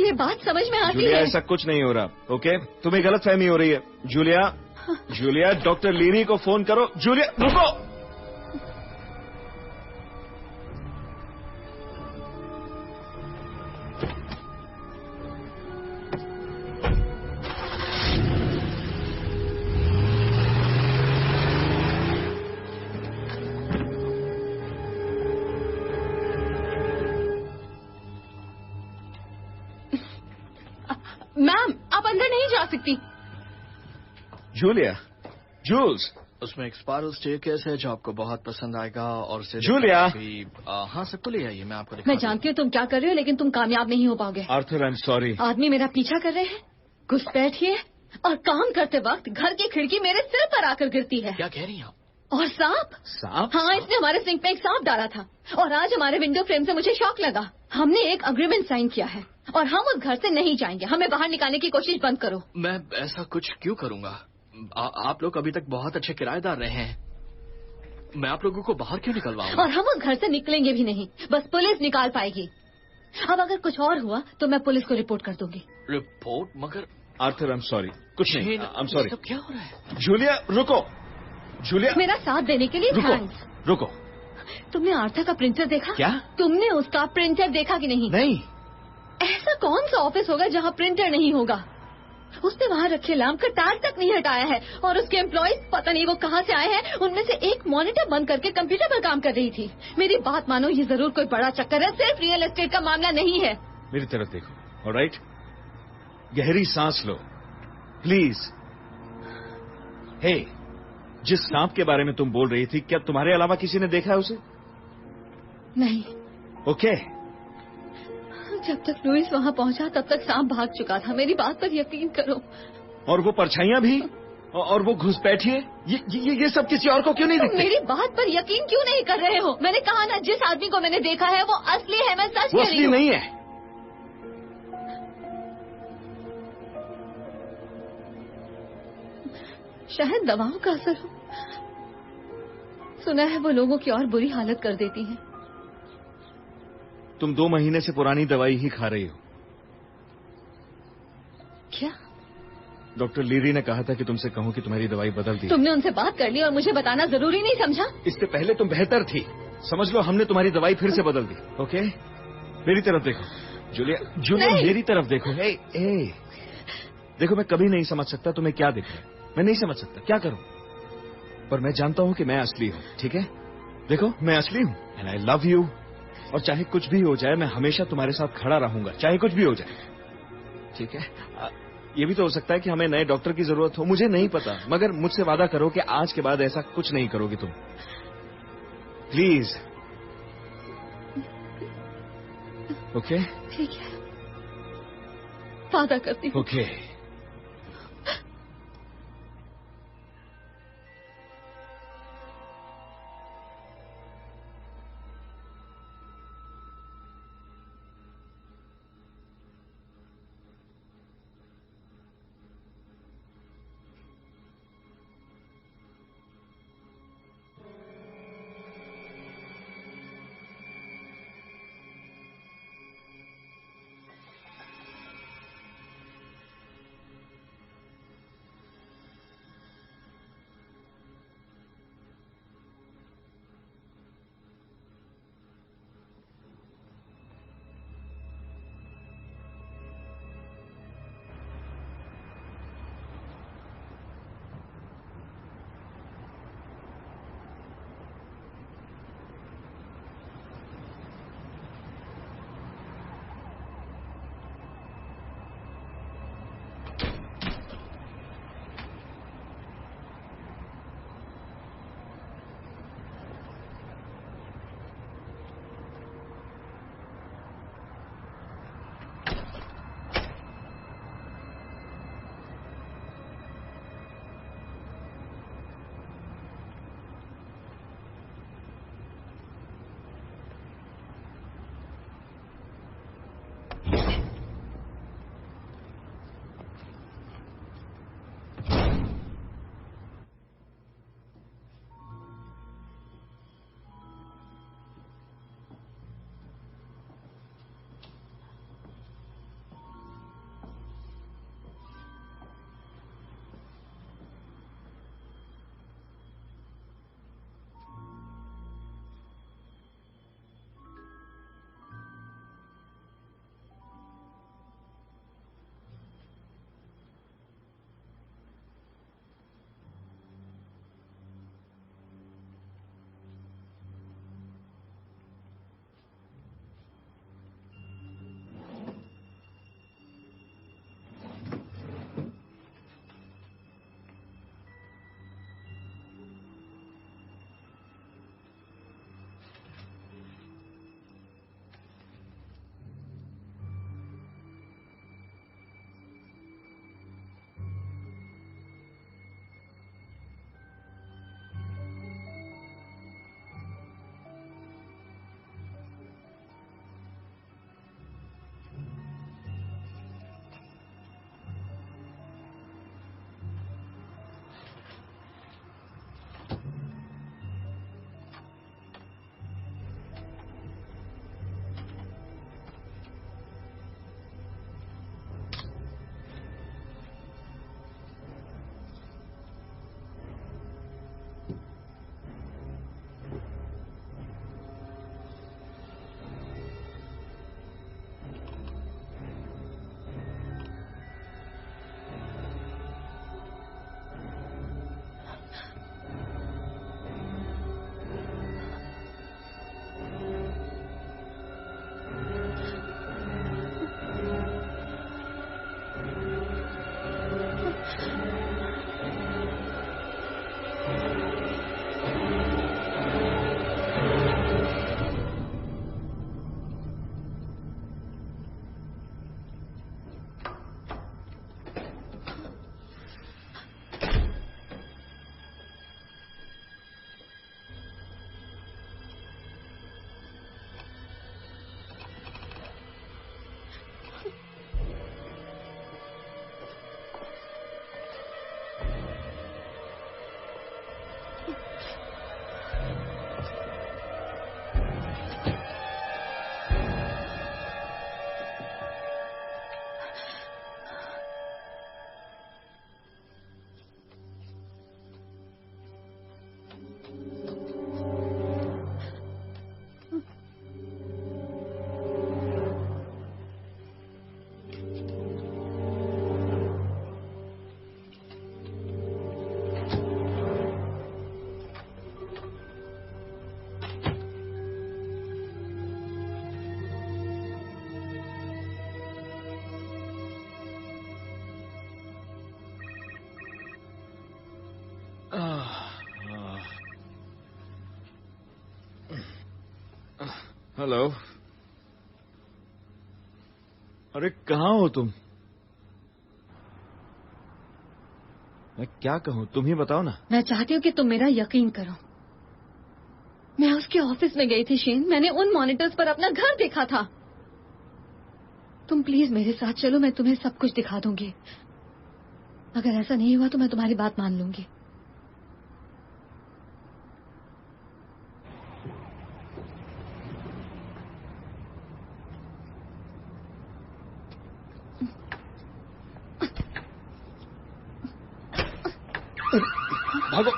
ये बात समझ में आती जूलिया, है। ऐसा कुछ नहीं हो रहा, ओके? तुम्हें गलतफहमी हो रही है। जूलिया, डॉक्टर लीरी को फोन करो। जूलिया, रुको। मैम, आप अंदर नहीं जा सकती। जूल्स, उसमें एक स्पाइरल स्टेयरकेस है जो आपको बहुत पसंद आएगा और उसे जूलिया। हाँ, सबको ले आइए, मैं आपको मैं जानती हूँ तुम क्या कर रहे हो, लेकिन तुम कामयाब नहीं हो पाओगे। Arthur, I am sorry. आदमी मेरा पीछा कर रहे हैं, घुसपैठिए, और काम करते वक्त घर की खिड़की मेरे सिर पर आकर गिरती है। क्या कह रही हैं आप? और सांप? हाँ, इसने हमारे सिंक में एक सांप डाला था और आज हमारे विंडो फ्रेम से मुझे शॉक लगा। हमने एक अग्रीमेंट साइन किया है और हम उस घर से नहीं जाएंगे। हमें बाहर निकालने की कोशिश बंद करो। मैं ऐसा कुछ क्यों करूंगा? आप लोग अभी तक बहुत अच्छे किराएदार रहे हैं। मैं आप लोगों को बाहर क्यों निकलवाऊंगा? और हम उस घर से निकलेंगे भी नहीं, बस पुलिस निकाल पाएगी। अब अगर कुछ और हुआ तो मैं पुलिस को रिपोर्ट कर दूंगी। रिपोर्ट? मगर आर्थर, आई एम सॉरी। कुछ नहीं, आई एम सॉरी। क्या हो रहा है? जूलिया, रुको। जूलिया, मेरा साथ देने के लिए थैंक्स। रुको। तुमने आर्थर का प्रिंटर देखा? क्या? तुमने उसका प्रिंटर देखा कि नहीं? नहीं। ऐसा कौन सा ऑफिस होगा जहाँ प्रिंटर नहीं होगा? उसने वहाँ रखे लैंप का टैग तक नहीं हटाया है और उसके एम्प्लॉइज पता नहीं वो कहाँ से आए हैं। उनमें से एक मॉनिटर बंद करके कंप्यूटर पर काम कर रही थी। मेरी बात मानो, ये जरूर कोई बड़ा चक्कर है, सिर्फ रियल एस्टेट का मामला नहीं है। मेरी तरफ देखो, ऑलराइट? गहरी सांस लो। प्लीज। हे, जिस सांप के बारे में तुम बोल रही थी, क्या तुम्हारे अलावा किसी ने देखा है उसे? नहीं। ओके। जब तक लुइस वहां पहुंचा तब तक सांप भाग चुका था। मेरी बात पर यकीन करो। और वो परछाइयां भी, और वो घुसपैठिए, ये सब किसी और को क्यों नहीं दिखते? मेरी बात पर यकीन क्यों नहीं कर रहे हो? मैंने कहा ना, जिस आदमी को मैंने देखा है वो असली है। मैं सच कह रही हूँ। वो असली नहीं है। शायद दवाओं का असर हो। सुना है वो लोगों की और बुरी हालत कर देती है। तुम 2 महीने से पुरानी दवाई ही खा रही हो। क्या? डॉक्टर लीरी ने कहा था कि तुमसे कहूं कि तुम्हारी दवाई बदल दी। तुमने उनसे बात कर ली और मुझे बताना जरूरी नहीं समझा? इससे पहले तुम बेहतर थी। समझ लो हमने तुम्हारी दवाई फिर से बदल दी। ओके, मेरी तरफ देखो जूलिया, मेरी तरफ देखो। ए, देखो, मैं कभी नहीं समझ सकता तुम्हें क्या दिख रहा है। मैं नहीं समझ सकता, क्या करूं? पर मैं जानता हूं कि मैं असली हूं। ठीक है, देखो, मैं असली हूं एंड आई लव यू। और चाहे कुछ भी हो जाए, मैं हमेशा तुम्हारे साथ खड़ा रहूंगा, चाहे कुछ भी हो जाए। ठीक है? ये भी तो हो सकता है कि हमें नए डॉक्टर की जरूरत हो, मुझे नहीं पता। मगर मुझसे वादा करो कि आज के बाद ऐसा कुछ नहीं करोगी तुम, प्लीज। ओके? ठीक है, वादा करती हूँ। ओके। हेलो। अरे कहाँ हो तुम? मैं क्या कहूँ, तुम ही बताओ ना। मैं चाहती हूँ कि तुम मेरा यकीन करो। मैं उसके ऑफिस में गई थी शेन, मैंने उन मॉनिटर्स पर अपना घर देखा था। तुम प्लीज मेरे साथ चलो, मैं तुम्हें सब कुछ दिखा दूंगी। अगर ऐसा नहीं हुआ तो मैं तुम्हारी बात मान लूंगी। भागो।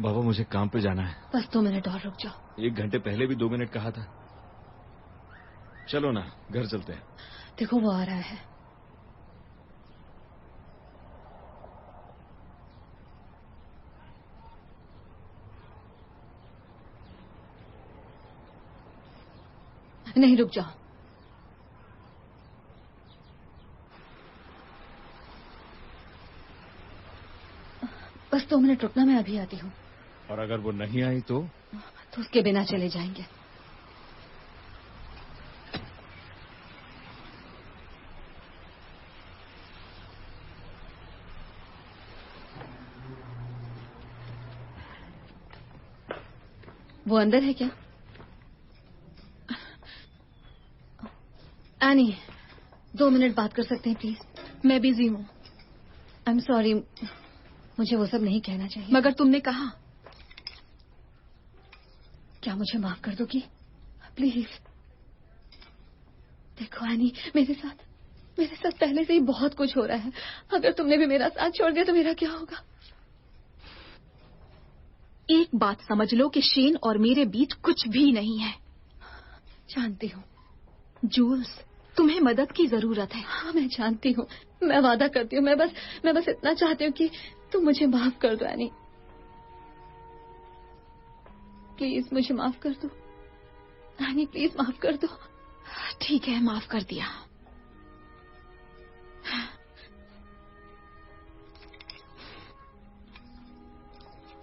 बाबा मुझे काम पे जाना है। बस 2 मिनट और रुक जाओ। 1 घंटे पहले भी 2 मिनट कहा था। चलो ना, घर चलते हैं। देखो वो आ रहा है। नहीं, रुक जाओ। बस 2 मिनट रुकना, मैं अभी आती हूँ। और अगर वो नहीं आई तो उसके बिना चले जाएंगे। वो अंदर है क्या? एनी, 2 मिनट बात कर सकते हैं प्लीज? मैं बिजी हूँ। आई एम सॉरी, मुझे वो सब नहीं कहना चाहिए। मगर तुमने कहा। क्या मुझे माफ कर दोगी प्लीज? देखो एनी, मेरे साथ पहले से ही बहुत कुछ हो रहा है। अगर तुमने भी मेरा साथ छोड़ दिया तो मेरा क्या होगा? एक बात समझ लो कि शेन और मेरे बीच कुछ भी नहीं है। जानती हूँ। जूल्स, तुम्हें मदद की जरूरत है। हाँ मैं जानती हूँ, मैं वादा करती हूँ। मैं बस इतना चाहती हूँ कि तुम मुझे माफ कर दो एनी। प्लीज मुझे माफ कर दो एनी, प्लीज माफ कर दो। ठीक है, माफ कर दिया।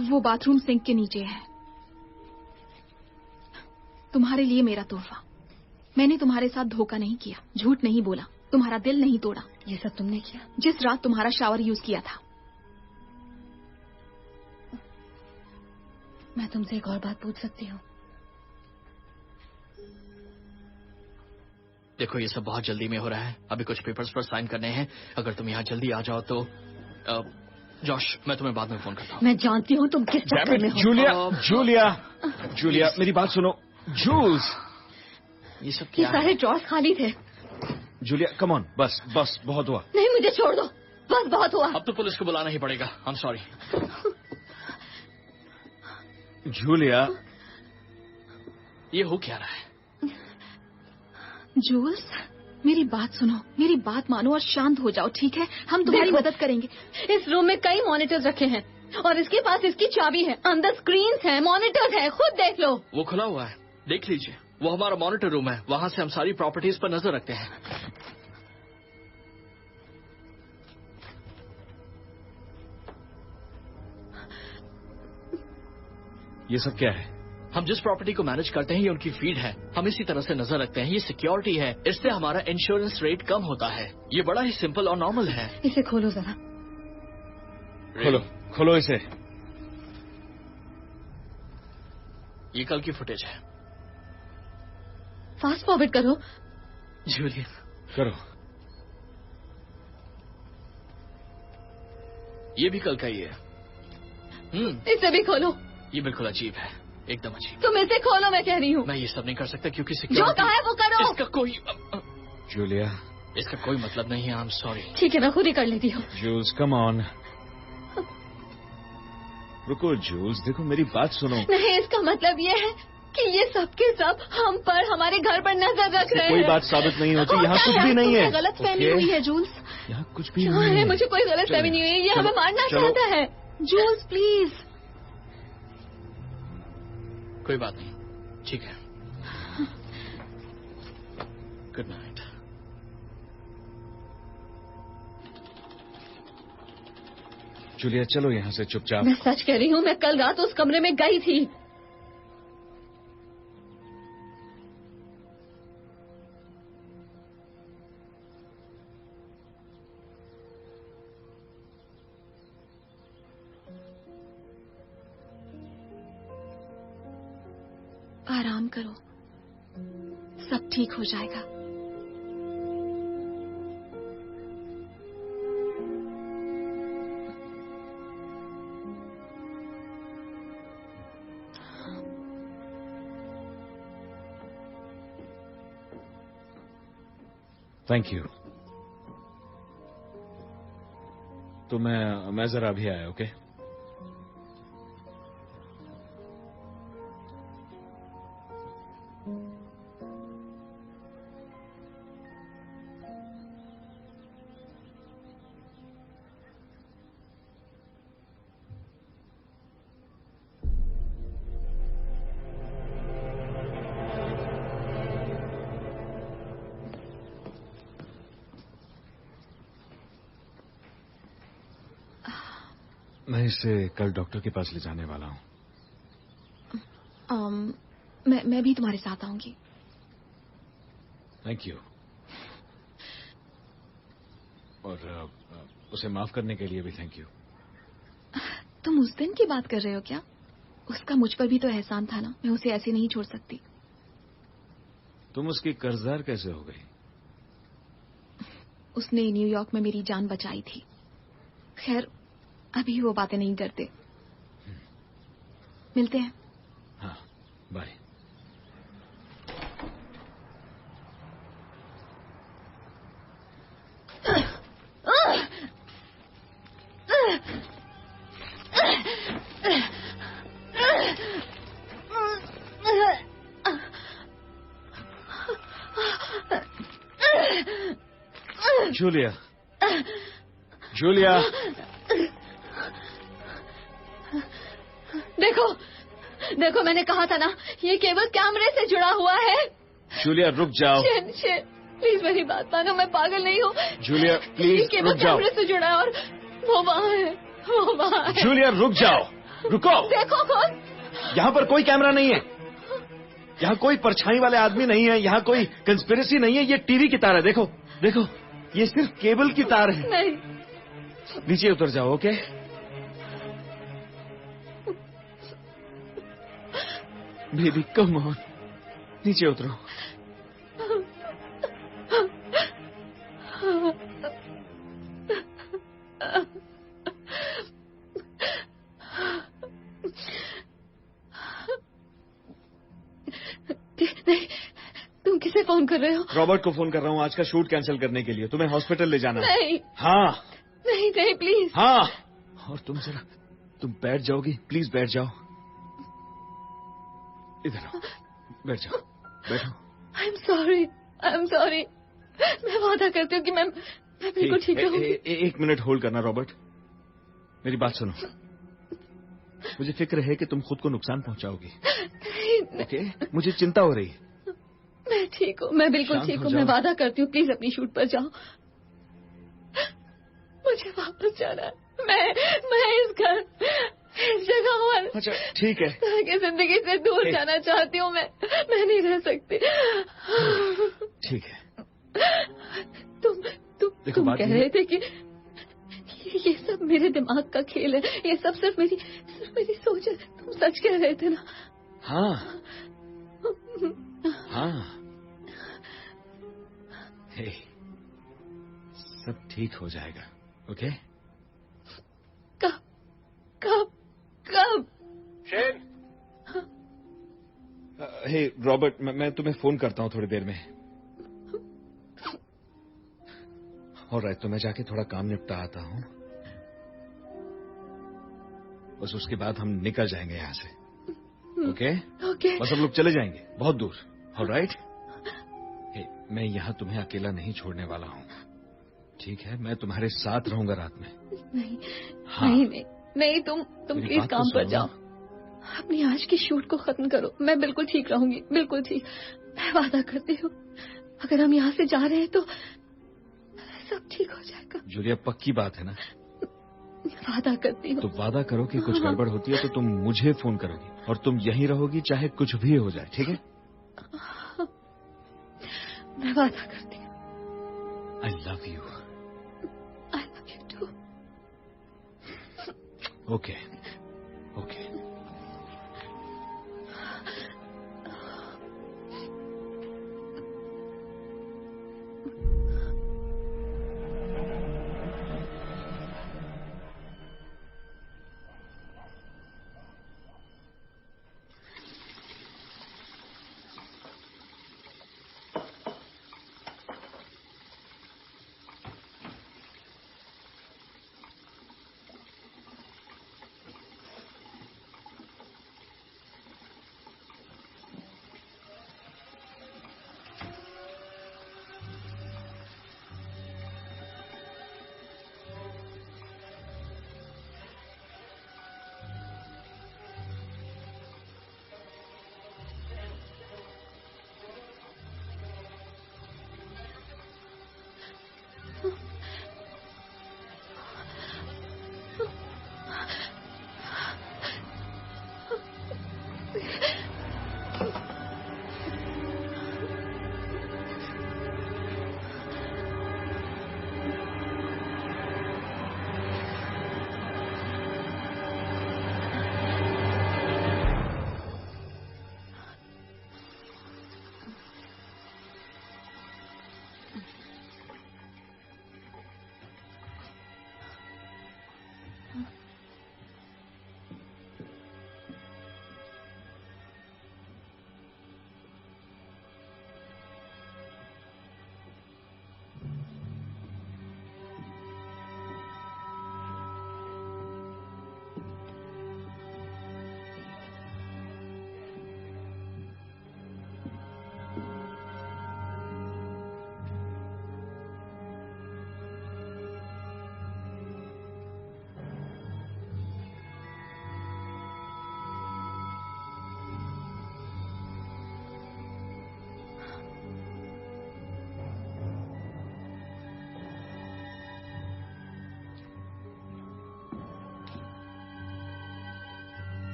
वो बाथरूम सिंक के नीचे है। तुम्हारे लिए मेरा तोहफा। मैंने तुम्हारे साथ धोखा नहीं किया, झूठ नहीं बोला, तुम्हारा दिल नहीं तोड़ा। ये सब तुमने किया? जिस रात तुम्हारा शावर यूज किया था। मैं तुमसे एक और बात पूछ सकती हूँ? देखो ये सब बहुत जल्दी में हो रहा है, अभी कुछ पेपर्स पर साइन करने हैं। अगर तुम यहाँ जल्दी आ जाओ तो जॉश, मैं तुम्हें बाद में फोन करता हूँ। मैं जानती हूँ तुम किस चक्कर में हो। जूलिया मेरी बात सुनो। जूल्स, ये सब क्या ये सारे ड्रॉर्स खाली थे। जूलिया कम ऑन, बस बहुत हुआ। नहीं, मुझे छोड़ दो, बस बहुत हुआ। अब तो पुलिस को बुलाना ही पड़ेगा। आई एम सॉरी। जूलिया, ये हो क्या रहा है? जूल्स, मेरी बात सुनो, मेरी बात मानो और शांत हो जाओ, ठीक है? हम तुम्हारी मदद करेंगे। इस रूम में कई मॉनिटर्स रखे हैं और इसके पास इसकी चाबी है। अंदर स्क्रीन्स हैं, मॉनिटर्स हैं, खुद देख लो। वो खुला हुआ है, देख लीजिए। वो हमारा मॉनिटर रूम है, वहां से हम सारी प्रॉपर्टीज पर नजर रखते हैं। ये सब क्या है? हम जिस प्रॉपर्टी को मैनेज करते हैं ये उनकी फीड है। हम इसी तरह से नजर रखते हैं। ये सिक्योरिटी है, इससे हमारा इंश्योरेंस रेट कम होता है। ये बड़ा ही सिंपल और नॉर्मल है। इसे खोलो जरा। खोलो इसे। ये कल की फुटेज है। फास्ट फॉरवर्ड करो। जूलियन, करो। ये भी कल का ही है। इसे भी खोलो। ये बिल्कुल अजीब है, एकदम अजीब। तुम इसे खोलो, मैं कह रही हूँ। मैं ये सब नहीं कर सकता क्योंकि जो कहा है वो करो। इसका कोई जूलिया, इसका कोई मतलब नहीं है। I am sorry. ठीक है, मैं खुद ही कर लेती हूँ। Jules come on. रुको जूल्स, देखो मेरी बात सुनो। नहीं, इसका मतलब ये है कि ये सब के सब हम पर, हमारे घर पर नजर रख रहे हैं। कोई बात साबित नहीं होती। यहाँ कुछ भी नहीं है। गलत फहमी हुई है जूल्स। यहाँ कुछ भी नहीं है। मुझे कोई गलत फहमी नहीं हुई। ये हमें मारना चाहता है। Jules please. कोई बात नहीं, ठीक है। Good night. जूलिया चलो यहाँ से चुपचाप। मैं सच कह रही हूँ, मैं कल रात उस कमरे में गई थी। आराम करो, सब ठीक हो जाएगा। Thank you. तो मैं जरा अभी आया, ओके? मैं इसे कल डॉक्टर के पास ले जाने वाला हूँ। मैं भी तुम्हारे साथ आऊंगी। Thank you. और उसे माफ करने के लिए भी थैंक यू। तुम उस दिन की बात कर रहे हो क्या? उसका मुझ पर भी तो एहसान था ना, मैं उसे ऐसे नहीं छोड़ सकती। तुम उसकी कर्जदार कैसे हो गई? उसने न्यूयॉर्क में मेरी जान बचाई थी। खैर अभी वो बातें नहीं करते। मिलते हैं। हाँ, बाय। जूलिया, जूलिया, देखो मैंने कहा था ना, ये केवल कैमरे से जुड़ा हुआ है। जूलिया रुक जाओ। शेन, प्लीज मेरी बात मानो, मैं पागल नहीं हूँ। जूलिया प्लीज केवल रुक जाओ। कैमरे से जुड़ा है और वो वहाँ है, वो वहाँ है। जूलिया रुक जाओ, रुको। देखो कौन? यहाँ पर कोई कैमरा नहीं है, यहाँ कोई परछाई वाले आदमी नहीं है, यहाँ कोई कंस्पिरेसी नहीं है। ये टीवी की तार है, देखो देखो, ये सिर्फ केबल की तार है। नहीं, नीचे उतर जाओ, ओके? बेबी कम ऑन, नीचे उतरो। नहीं, तुम किसे फोन कर रहे हो? रॉबर्ट को फोन कर रहा हूँ, आज का शूट कैंसिल करने के लिए। तुम्हें हॉस्पिटल ले जाना है। नहीं। हाँ नहीं नहीं प्लीज। हाँ, और तुम बैठ जाओगी? प्लीज बैठ जाओ, इधर आओ, बैठ जाओ, बैठो। आई एम सॉरी। मैं वादा करती हूँ कि मैं बिल्कुल ठीक रहूंगी। एक मिनट होल्ड करना रॉबर्ट, मेरी बात सुनो। मुझे फिक्र है कि तुम खुद को नुकसान पहुंचाओगी। ओके? मुझे चिंता हो रही है। मैं ठीक हूँ, मैं बिल्कुल ठीक हूँ। मैं वादा करती हूँ, प्लीज अपनी शूट पर जाओ। मुझे वापस जाना है। मैं इस घर, इस जगह और अच्छा ठीक है, की जिंदगी से दूर जाना चाहती हूँ। मैं नहीं रह सकती। ठीक है। तुम कह रहे थे कि ये सब मेरे दिमाग का खेल है, ये सब सिर्फ मेरी सोच है। तुम सच कह रहे थे ना? हाँ हाँ। हे, सब ठीक हो जाएगा, ओके? कब? शेन। हे रॉबर्ट, मैं तुम्हें फोन करता हूँ थोड़ी देर में। ऑलराइट, तो मैं जाके थोड़ा काम निपटा आता हूँ, बस उसके बाद हम निकल जाएंगे यहाँ से। ओके? बस हम लोग चले जाएंगे बहुत दूर। ऑलराइट? मैं यहाँ तुम्हें अकेला नहीं छोड़ने वाला हूँ, ठीक है? मैं तुम्हारे साथ रहूंगा रात में। नहीं, हाँ। नहीं, तुम प्लीज काम पर जाओ। अपनी आज की शूट को खत्म करो। मैं बिल्कुल ठीक रहूंगी, बिल्कुल ठीक। मैं वादा करती हूँ, अगर हम यहाँ से जा रहे हैं तो सब ठीक हो जाएगा। जूलिया, पक्की बात है ना? वादा करती हूँ। तो वादा करो कि कुछ गड़बड़ होती है तो तुम मुझे फोन करोगी और तुम यहीं रहोगी चाहे कुछ भी हो जाए, ठीक है? मैं वादा करती हूँ। I love you. I love you too. Okay okay.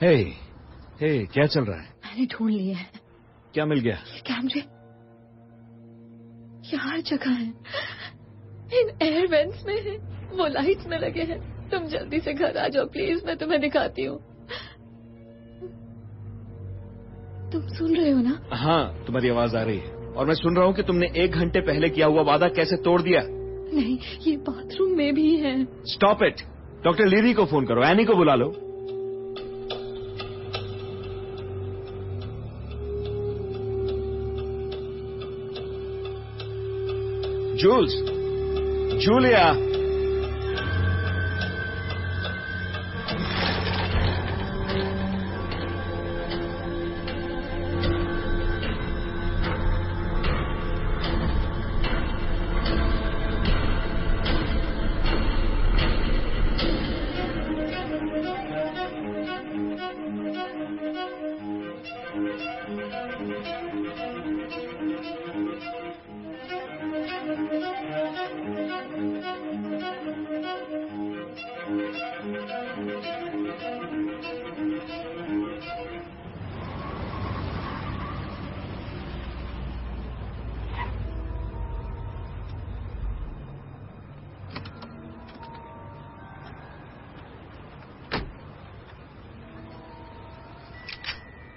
Hey, क्या चल रहा है? मैंने ढूंढ लिया है। क्या मिल गया? ये कैमरे ये हर जगह है, इन एयर वेंट्स में है, वो लाइट्स में लगे हैं। तुम जल्दी से घर आ जाओ प्लीज, मैं तुम्हें दिखाती हूँ। तुम सुन रहे हो ना? हाँ, तुम्हारी आवाज आ रही है और मैं सुन रहा हूँ कि तुमने 1 घंटे पहले किया हुआ वादा कैसे तोड़ दिया। नहीं, ये बाथरूम में भी है। Stop it. डॉक्टर लीरी को फोन करो, एनी को बुला लो। जूल्स, जूलिया,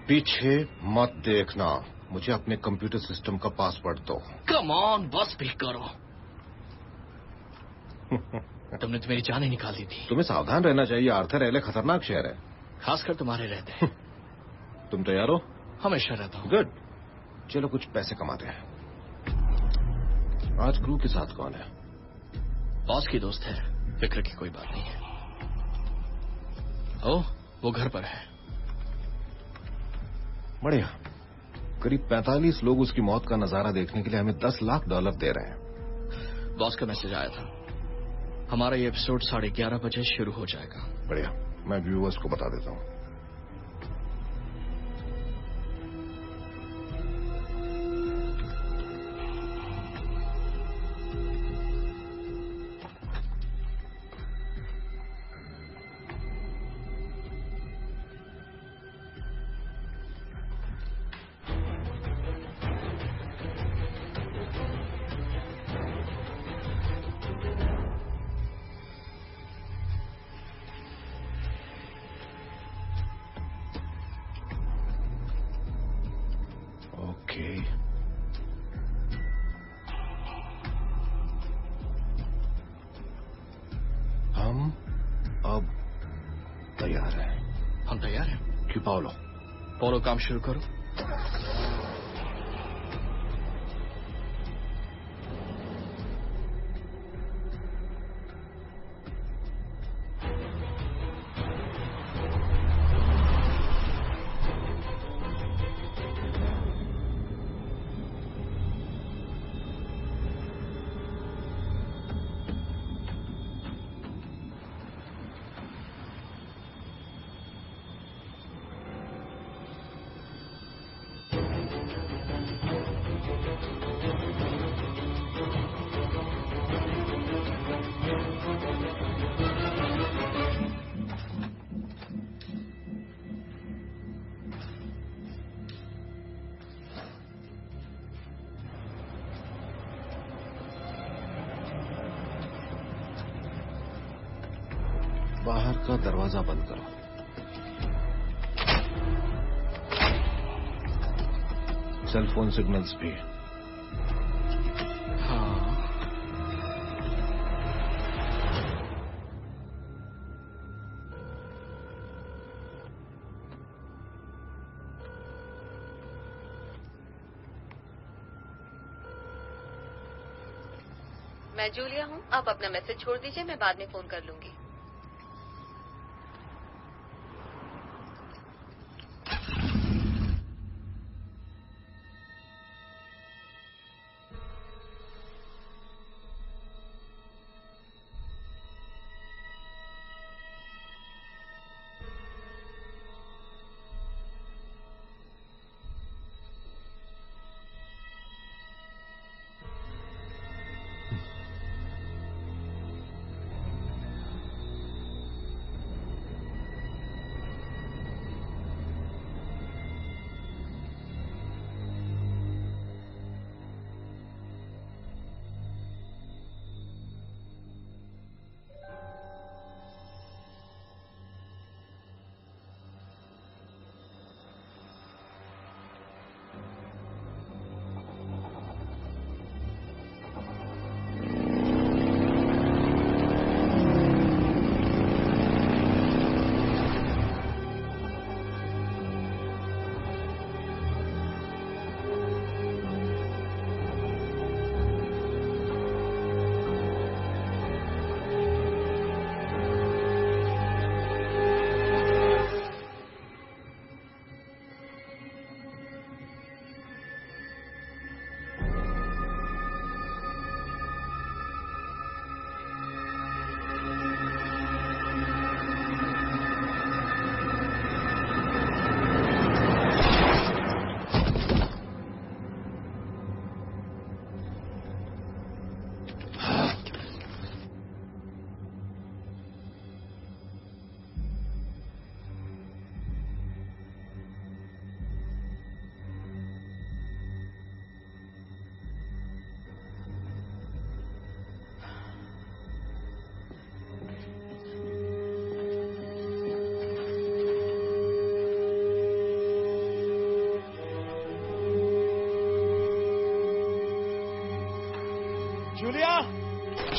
पीछे मत देखना। मुझे अपने कंप्यूटर सिस्टम का पासवर्ड दो। कम ऑन बस भी करो। तुमने तो मेरी जान ही निकाल दी थी। तुम्हें सावधान रहना चाहिए, आर्थर एले खतरनाक शहर है, खासकर तुम्हारे रहते। तुम तैयार हो? हमेशा रहता हूँ। गुड, चलो कुछ पैसे कमाते हैं। आज क्रू के साथ कौन है? बॉस की दोस्त है, फिक्र की कोई बात नहीं है। ओह, वो घर पर है। बढ़िया। करीब 45 लोग उसकी मौत का नजारा देखने के लिए हमें $10 लाख दे रहे हैं। बॉस का मैसेज आया था, हमारा ये एपिसोड 11:30 बजे शुरू हो जाएगा। बढ़िया, मैं व्यूअर्स को बता देता हूँ। हम अब तैयार हैं। हम तैयार हैं। कि पाओलो? पोलो, काम शुरू करो। बाहर का दरवाजा बंद करो। सेल फोन सिग्नल्स भी। हाँ, मैं जूलिया हूँ, आप अपना मैसेज छोड़ दीजिए, मैं बाद में फोन कर लूंगी।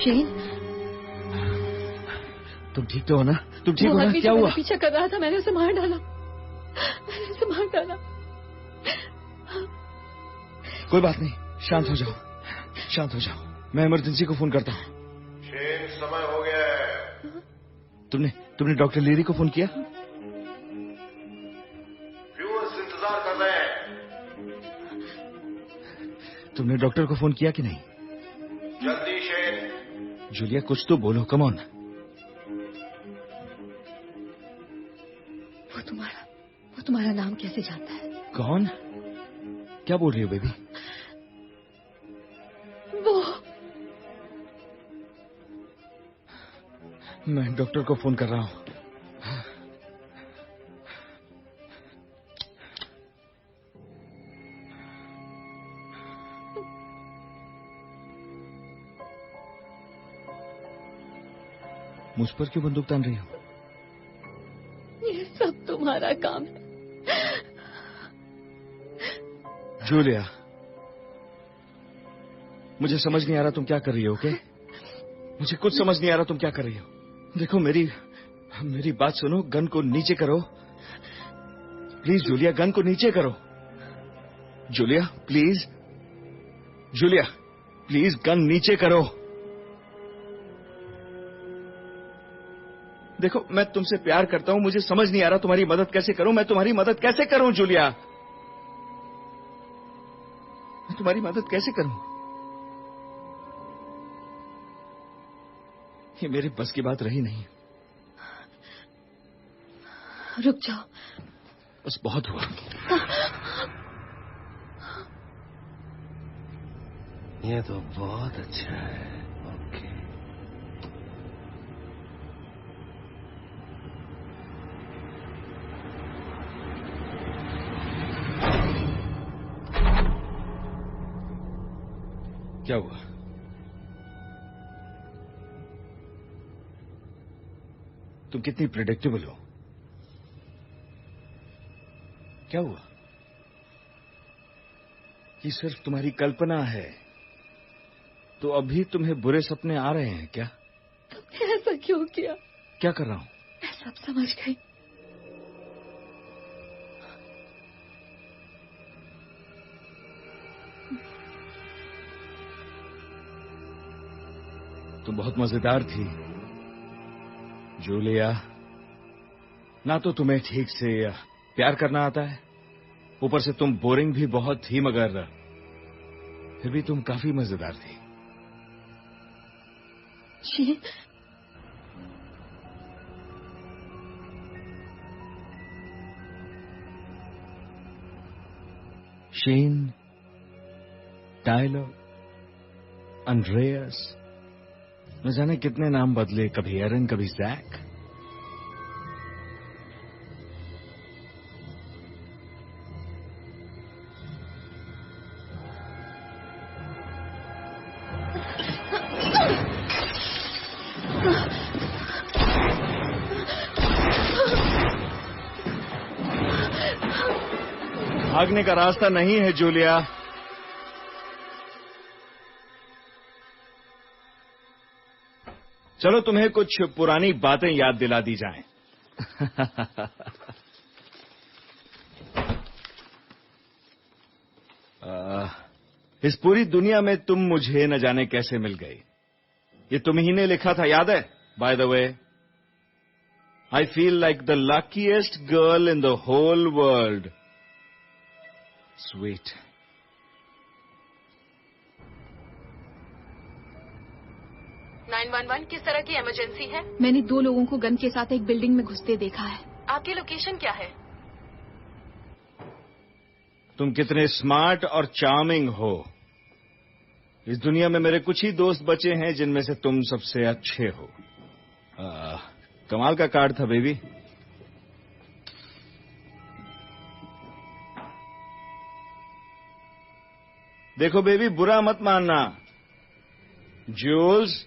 शेन, तुम ठीक तो हो ना? तुम ठीक हो ना? क्या हुआ? पीछा कर रहा था, मैंने उसे मार डाला। कोई बात नहीं, शांत हो जाओ, शांत हो जाओ। मैं इमरजेंसी को फोन करता हूँ। शेन, समय हो गया है। तुमने डॉक्टर लीरी को फोन किया? व्यूअर्स इंतजार कर रहे हैं। तुमने डॉक्टर को फोन किया कि नहीं? जल्दी शेन। जूलिया, कुछ तो बोलो, कम ऑन। वो तुम्हारा नाम कैसे जानता है? कौन? क्या बोल रही हो बेबी? मैं डॉक्टर को फोन कर रहा हूं। मुझ पर क्यों बंदूक तान रही हो? ये सब तुम्हारा काम है। जूलिया, मुझे समझ नहीं आ रहा तुम क्या कर रही हो, ओके? मुझे कुछ समझ नहीं आ रहा तुम क्या कर रही हो। देखो, मेरी बात सुनो। गन को नीचे करो प्लीज। जूलिया, गन को नीचे करो। Julia please, Julia please, gun नीचे करो। देखो, मैं तुमसे प्यार करता हूं, मुझे समझ नहीं आ रहा तुम्हारी मदद कैसे करूं। मैं तुम्हारी मदद कैसे करूं जूलिया? मैं तुम्हारी मदद कैसे करूं? ये मेरे बस की बात रही नहीं। रुक जाओ। बस बहुत हुआ। ये तो बहुत अच्छा है। ओके। क्या हुआ? तुम कितनी प्रेडिक्टेबल हो। क्या हुआ? ये सिर्फ तुम्हारी कल्पना है, तो अभी तुम्हें बुरे सपने आ रहे हैं क्या? तुमने ऐसा क्यों किया? क्या कर रहा हूं? मैं सब समझ गई। तुम बहुत मजेदार थी जूलिया। ना तो तुम्हें ठीक से प्यार करना आता है, ऊपर से तुम बोरिंग भी बहुत थी, मगर फिर भी तुम काफी मजेदार थी। शेन, टायलर, अंड्रेयस, न जाने कितने नाम बदले, कभी एरन, कभी जैक। भागने का रास्ता नहीं है जूलिया। चलो तुम्हें कुछ पुरानी बातें याद दिला दी जाएं। इस पूरी दुनिया में तुम मुझे न जाने कैसे मिल गई। ये तुम ही ने लिखा था, याद है? By the way, I feel like the luckiest girl in the whole world. Sweet. किस तरह की इमरजेंसी है? मैंने 2 लोगों को गन के साथ एक बिल्डिंग में घुसते देखा है। आपकी लोकेशन क्या है? तुम कितने स्मार्ट और चार्मिंग हो। इस दुनिया में मेरे कुछ ही दोस्त बचे हैं जिनमें से तुम सबसे अच्छे हो। कमाल का कार्ड था बेबी। देखो बेबी, बुरा मत मानना। जूल्स,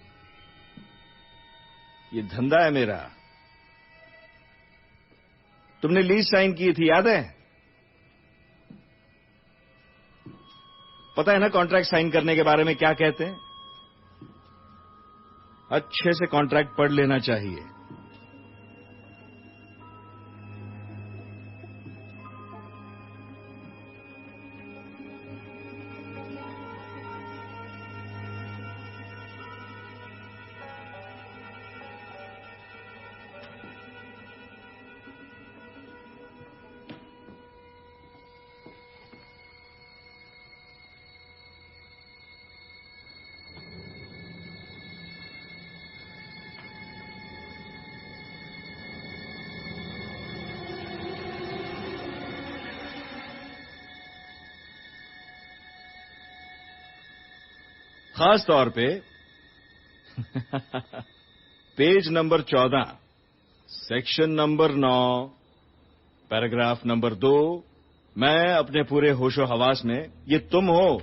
ये धंधा है मेरा। तुमने लीज साइन की थी, याद है? पता है ना कॉन्ट्रैक्ट साइन करने के बारे में क्या कहते हैं? अच्छे से कॉन्ट्रैक्ट पढ़ लेना चाहिए। खास तौर पे page number 14, section number 9, paragraph number 2, मैं अपने पूरे होशो हवास में ये तुम हो,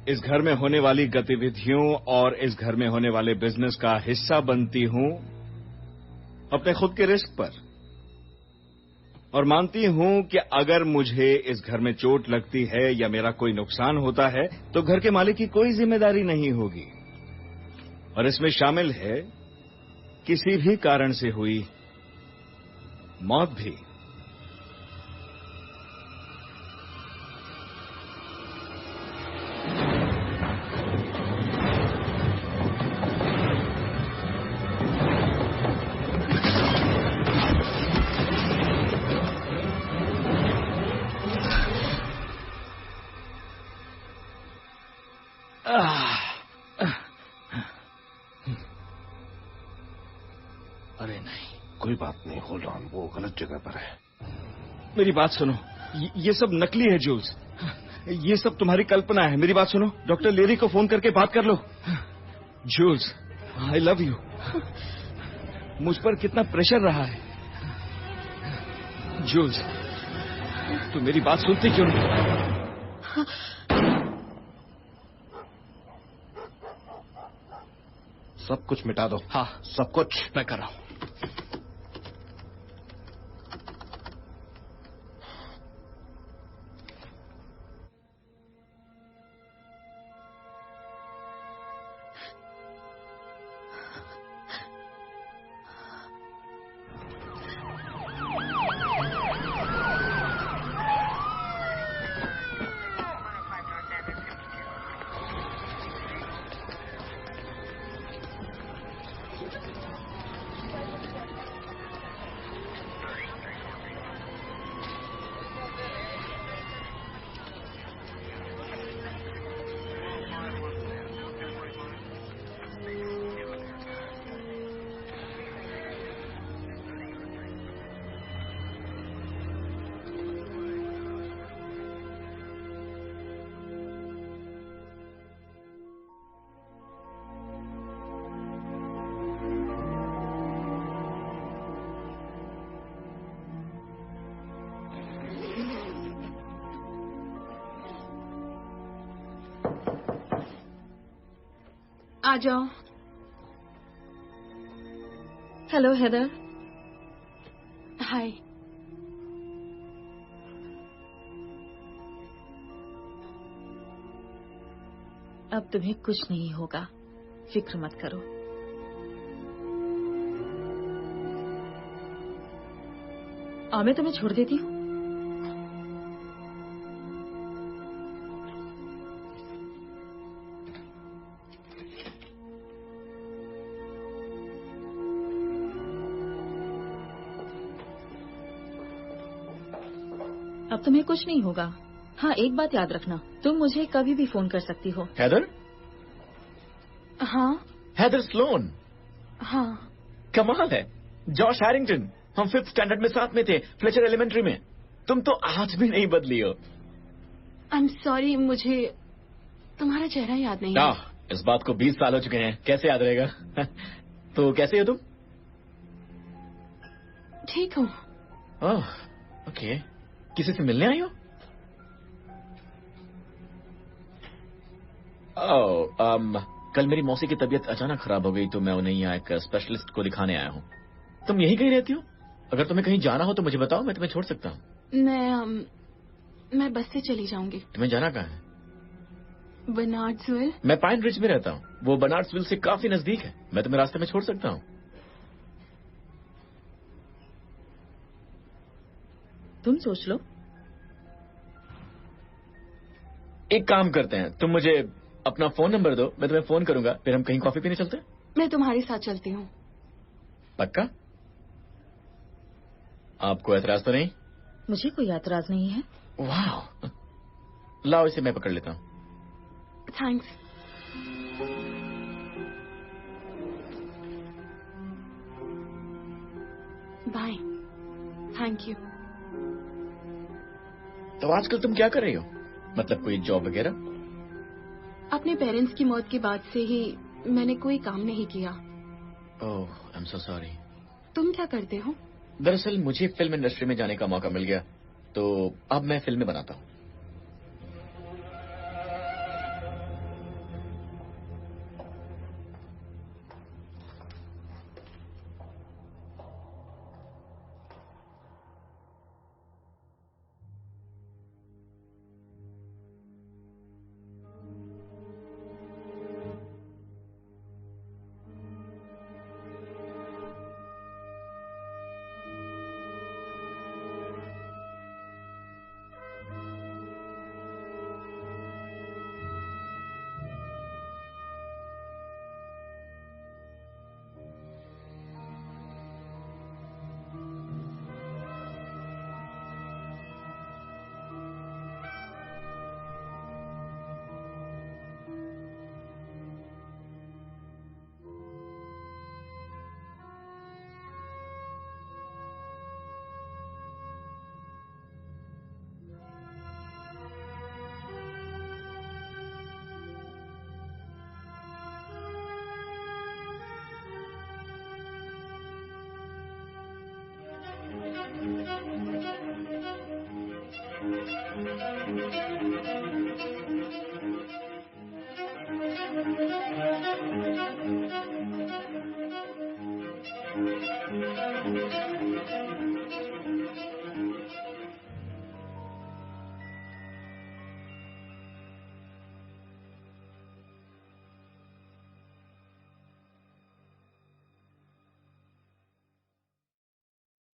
इस घर में होने वाली गतिविधियों और इस घर में होने वाले बिजनेस का हिस्सा बनती हूं अपने खुद के रिस्क पर, और मानती हूं कि अगर मुझे इस घर में चोट लगती है या मेरा कोई नुकसान होता है तो घर के मालिक की कोई जिम्मेदारी नहीं होगी, और इसमें शामिल है किसी भी कारण से हुई मौत भी। अरे नहीं, कोई बात नहीं, होल्ड ऑन, वो गलत जगह पर है। मेरी बात सुनो, ये सब नकली है जूल्स, ये सब तुम्हारी कल्पना है। मेरी बात सुनो, डॉक्टर लेरी को फोन करके बात कर लो। Jules, I love you. मुझ पर कितना प्रेशर रहा है। जूल्स, तू मेरी बात सुनती क्यों नहीं? सब कुछ मिटा दो। हाँ, सब कुछ मैं कर रहा हूं। आ जाओ। Hello Heather. हाय। अब तुम्हें कुछ नहीं होगा, फिक्र मत करो। मैं तुम्हें छोड़ देती हूँ। अब तुम्हें कुछ नहीं होगा। हाँ, एक बात याद रखना, तुम मुझे कभी भी फोन कर सकती हो। हैदर? हाँ। हैदर स्लोन? हाँ। कमाल है। जॉश हैरिंगटन, हम 5th स्टैंडर्ड में साथ में थे, फ्लेचर एलिमेंट्री में। तुम तो आज भी नहीं बदली हो। आई एम सॉरी, मुझे तुम्हारा चेहरा याद नहीं है। इस बात को 20 साल हो चुके हैं, कैसे याद रहेगा? तो कैसे हो तुम? ठीक हूँ। ओह, ओके। किसी से मिलने आई हो? कल मेरी मौसी की तबीयत अचानक खराब हो गई तो मैं उन्हें यहाँ एक स्पेशलिस्ट को दिखाने आया हूँ। तुम यहीं कहीं रहती हो? अगर तुम्हें कहीं जाना हो तो मुझे बताओ, मैं तुम्हें छोड़ सकता हूँ। मैं बस से चली जाऊंगी। तुम्हें जाना कहाँ है? बनार्ड्सविल? मैं पाइन रिज में रहता हूँ, वो बनार्ड्सविल से काफी नजदीक है। मैं तुम्हें रास्ते में छोड़ सकता हूँ। तुम सोच लो। एक काम करते हैं, तुम मुझे अपना फोन नंबर दो, मैं तुम्हें फोन करूंगा, फिर हम कहीं कॉफी पीने चलते हैं। मैं तुम्हारे साथ चलती हूँ। पक्का? आपको ऐतराज तो नहीं? मुझे कोई ऐतराज नहीं है। वाह, लाओ इसे मैं पकड़ लेता हूँ। थैंक्स। बाय। Thank you. तो आजकल तुम क्या कर रही हो? मतलब कोई जॉब वगैरह? अपने पेरेंट्स की मौत के बाद से ही मैंने कोई काम नहीं किया। ओह, आई एम सो सॉरी। तुम क्या करते हो? दरअसल मुझे फिल्म इंडस्ट्री में जाने का मौका मिल गया, तो अब मैं फिल्में बनाता हूँ।